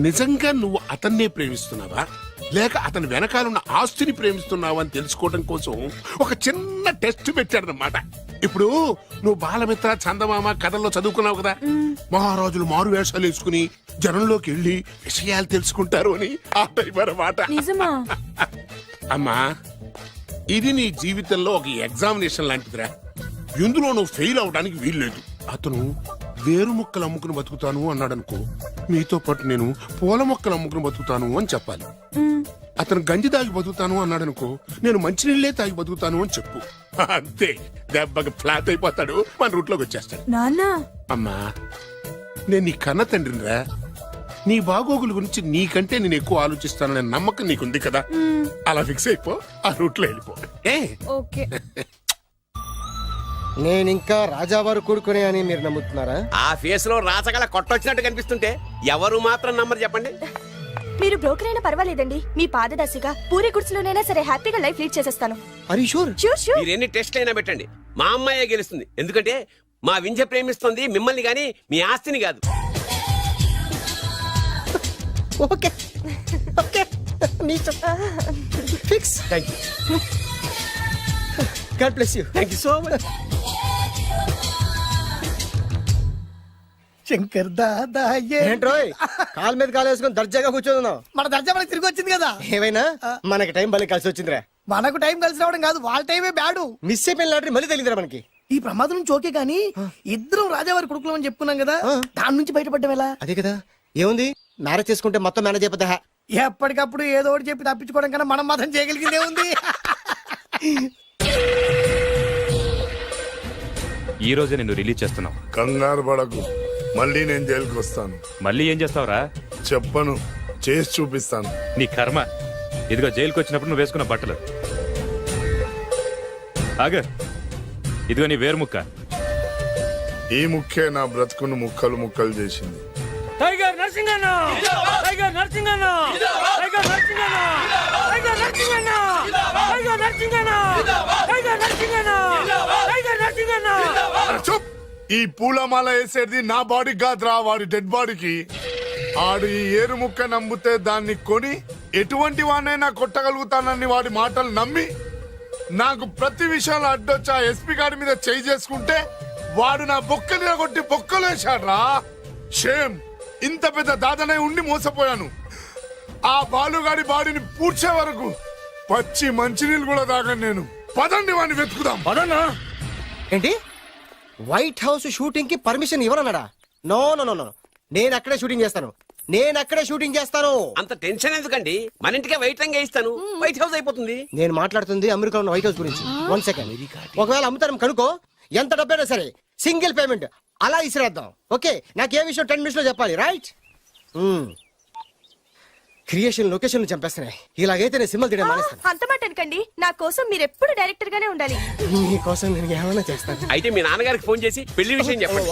నిజంగా నువ్వు అతన్నే ప్రేమిస్తున్నావా లేక అతని వెనకాలన్న ఆస్తిని ప్రేమిస్తున్నావా అని తెలుసుకోవడం కోసం ఒక చిన్న టెస్ట్ పెట్టాడనమాట. ఇప్పుడు నువ్వు బాలమిత్ర, చందమామ కథల్లో చదువుకున్నావు కదా, మహారాజులు మారు వేషాలు వేసుకుని జనంలోకి వెళ్లి విషయాలు తెలుసుకుంటారు అని ఆ టైప్ అన్నమాట. నిజమా? అమ్మా, ఇది నీ జీవితంలో ఒక ఎగ్జామినేషన్ లాంటిదిరా. ఇందులో నువ్వు ఫెయిల్ అవడానికి వీల్లేదు. అతను వేరు మొక్కలు అమ్ముకుని బతుకుతాను అన్నాడనుకో, మీతో పాటు నేను పూల మొక్కలు అమ్ముకుని బతుకుతాను అని చెప్పాలి. అతను గంజి తాగి బతుకుతాను అన్నాడనుకో, నేను మంచినీళ్ళే తాగి బతుకుతాను అని చెప్పు. అంతే, దెబ్బకి ఫ్లాట్ అయిపోతాడు, మన రూట్లోకి వచ్చేస్తాడు. నాన్నా అమ్మా, నేను నీ కన్న తండ్రినిరా. నీ బాగోగుల గురించి నీకంటే నేను ఎక్కువ ఆలోచిస్తాననే నమ్మకం నీకుంది కదా, అలా ఫిక్స్ అయిపో, ఆ రూట్లో వెళ్ళిపో. ఓకే. నేను ఇంకా రాజావారు కూడుకునే అని మీరు నమ్ముతున్నారా? ఆ ఫేస్ లో రాచగల కొట్టొచ్చినట్టు కనిపిస్తుంటే ఎవరు మాత్రం నమ్మరు చెప్పండి. మీరు బ్రోకర్ అయినా పర్వాలేదండి. మీ పాదదాసిగా పూరి గుడిసెలోనైనా సరే హ్యాపీగా లైఫ్ లీడ్ చేసేస్తాను. Are you sure? Sure sure. మీరు ఎన్ని టెస్ట్లు అయినా పెట్టండి, మా అమ్మాయే గెలుస్తుంది. ఎందుకంటే మా వింజ ప్రేమిస్తుంది మిమ్మల్ని గాని మీ ఆస్తిని కాదు. Okay okay, fix. Thank you. God bless you. Thank you so much. Shankar Dada ఏంట్రోయ్ కాలు మీద కాలు వేసుకొని దర్జాగా కూర్చోదున్నావు? మన దర్జా మనకి తిరిగి వచ్చింది కదా. ఏమైనా మనకి టైం భలే కలిసి వచ్చిందిరా. మనకు టైం కలిసి రావడం కాదు, వాళ్ళ టైమే బ్యాడు. మిస్ అయిపోయిన లాటరీ మళ్ళీ తెలియదురా మనకి. ఈ ప్రమాదం నుంచి ఓకే గానీ ఇద్దరం రాజావారి కొడుకులు అని చెప్పుకున్నాం కదా, దాని నుంచి బయటపడ్డం ఎలా? అదే కదా, ఏముంది మ్యారేజ్ చేసుకుంటే మొత్తం మేనేజ్ అయిపోతా. ఎప్పటికప్పుడు ఏదో ఒకటి చెప్పి తప్పించుకోవడం కన్నా మనం మాత్రం చేయగలిగిందే ఉంది. ఈ రోజే నేను రిలీజ్ చేస్తున్నావు. కంగారు పడకు, మళ్ళీ నేను జైలుకి వస్తాను. మళ్ళీ ఏం చేస్తావురా? చెప్పను, చేసి చూపిస్తాను. నీ కర్మ. ఇదిగో జైలుకి వచ్చినప్పుడు నువ్వు వేసుకున్న బట్టలు. ఆగ, ఇదిగో నీ వేరు ముక్క. ఈ ముక్కే నా బ్రతుకును ముక్కలు ముక్కలు చేసింది. Tiger Narasinganna, tiger Narasinganna, tiger Narasinganna, tiger Narasinganna, tiger Narasinganna, tiger Narasinganna, tiger Narasinganna. చూప్! ఈ పూలమాల వేసేది నా బాడీ కాదురా, వాడి డెడ్ బాడీకి. ఆడు ఈ ఏరు ముక్క నమ్మితే దాన్ని కొని ఎటువంటి వాడినైనా కొట్టగలుగుతానని వాడి మాటలు నమ్మి నాకు ప్రతి విషయంలో అడ్డొచ్చా ఎస్పీ గారి మీద చేయి చేసుకుంటే వాడు నా బొక్కలు కొట్టి బొక్కలు వేశాడ్రా. షేమ్! ఇంత పెద్ద దాదనై ఉండి మోసపోయాను. ఆ బాలుగాడి బాడీని పూడ్చే వరకు పచ్చి మంచినీళ్ళు కూడా తాగను నేను. పదండి వాడిని వెతుకుదాం. పదన్నా. ఏంటి వైట్ హౌస్ షూటింగ్ కి పర్మిషన్ ఇవ్వనన్నాడా? నో నో నో నో, నేను అక్కడే షూటింగ్ చేస్తాను, నేను అక్కడే షూటింగ్ చేస్తాను. అంత టెన్షన్ ఎందుకండి, మన ఇంటికే వైట్ రంగు వేయిస్తాను, వైట్ హౌస్ అయిపోతుంది. నేను మాట్లాడుతుంది అమెరికా ఉన్న వైట్ హౌస్ గురించి. 1 సెకండ్. ఒకవేళ అమ్ముతాను కనుకో, ఎంత డబ్బైనా సరే సింగిల్ పేమెంట్ అలా ఇసిరేద్దాం. ఓకే, నాకు ఏ విషయం 10 మినిట్స్ లో చెప్పాలి, రైట్? Creation location చంపేస్తున్నాయి. ఇలాగైతే నేను సినిమాలు తీయడం మానేస్తాను. అంత మాట అనకండి, నా కోసం మీరు ఎప్పుడు డైరెక్టర్ గానే ఉండాలి. మీకోసం నేను ఏమైనా చేస్తాను. అయితే మీ నాన్నగారికి ఫోన్ చేసి పెళ్లి విషయం చెప్పండి.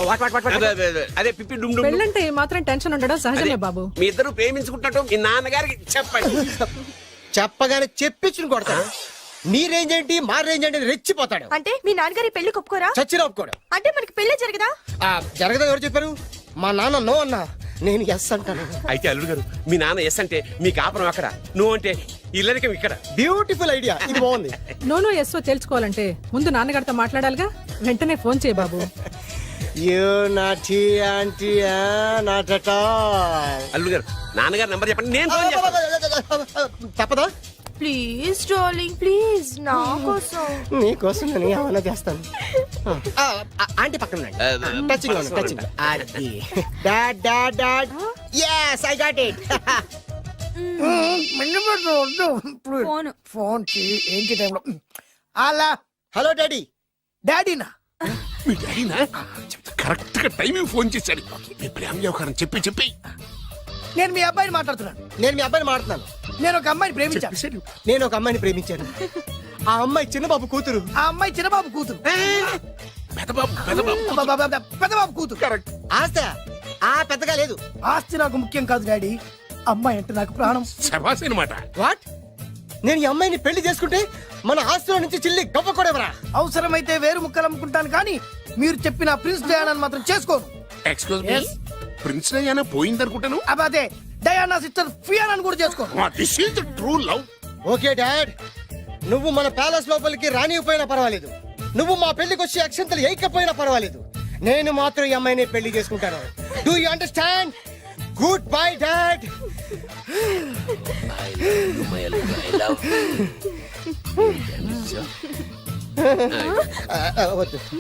అదే పిప్పి డుమ్ డుమ్. పెళ్ళంటే మాత్రం టెన్షన్ ఉండడం సహజమే బాబు. మీ ఇద్దరు ప్రేమించుకుంటున్నట్టు మీ నాన్నగారికి చెప్పండి. చెప్పగానే చెప్పించుని కొడతాడు. నీ రేంజ్ ఏంటి, మా రేంజ్ ఏంటి రెచ్చిపోతాడు. అంటే మీ నాన్నగారి పెళ్లి ఒప్పుకోరా? చచ్చినా ఒప్పుకోడు. అంటే మనకి పెళ్లి జరగదా? జరగదా? ఎవరు చెప్పారు? మా నాన్న నో అన్నా, నేను ఎస్ అంటాను. అయితే అల్లుడు గారు, మీ నాన్న ఎస్ అంటే మీ కాపురం అక్కడ, నువ్వు అంటే ఇల్లరికం ఇక్కడ. బ్యూటిఫుల్ ఐడియా, ఇది బాగుంది. నోనో ఎస్ఓ తెలుసుకోవాలంటే ముందు నాన్నగారితో మాట్లాడాలిగా. వెంటనే ఫోన్ చేయి బాబు. You naughty aunty not at all. అల్లుడు గారు నాన్నగారు నంబర్ చెప్పండి, నేను ఫోన్ చేస్తాను. తప్పదా? ప్లీజ్ డార్లింగ్ ప్లీజ్ నా కోసం. నీకోసం నేను ఏమైనా చేస్తాను. ఆంటీ పక్కన touching. Dad dad dad yes I got it. Phone phone ఏంటి టైంలో అలా. Hello daddy. డాడీనా? మీ డాడీనా? కరెక్ట్ గా టైమింగ్ ఫోన్ చేశాడు. మీ ప్రేమ వ్యవహారం చెప్పి నేను మీ అబ్బాయిని మాట్లాడుతున్నాను. నేను మీ అబ్బాయిని మాట్లాడుతున్నాను. నేను ఒక అమ్మాయిని ప్రేమించాను. చెప్పేశాడు. నేను ఒక అమ్మాయిని ప్రేమించాను. ఆ అమ్మాయి చిన్నబాబు కూతురు. ఆ అమ్మాయి చిన్నబాబు కూతురు. పెద్దబాబు కూతురు. కరెక్ట్. ఆస్త ఆ పెద్దగా లేదు. ఆస్తి నాకు ముఖ్యం కాదు డాడీ, అమ్మాయి అంటే నాకు ప్రాణం. శబాస్ అనమాట. వాట్? నేను ఈ అమ్మాయిని పెళ్లి చేసుకుంటే మన ఆస్తిలో నుంచి చిల్లి గవ్వ కూడా ఎవరా? అవసరమైతే వేరు ముక్కలు అమ్ముకుంటాను కానీ మీరు చెప్పిన ప్రిన్స్ డయానాని మాత్రం చేసుకోను. ఎక్స్క్యూజ్ మీ, ప్రిన్స్ డయానా పోయిందనుకుంటాను. అదే డయానా సిస్టర్ ఫియానాని కూడా చేసుకోను. This is the true love. Okay dad, నువ్వు మన ప్యాలెస్ లోపలికి రానిపోయినా పర్వాలేదు, నువ్వు మా పెళ్లికి వచ్చి అక్షంతలు వేయకపోయినా పర్వాలేదు, నేను మాత్రం ఈ అమ్మాయిని పెళ్లి చేసుకుంటాను. Do you understand? Good bye dad. వద్దు.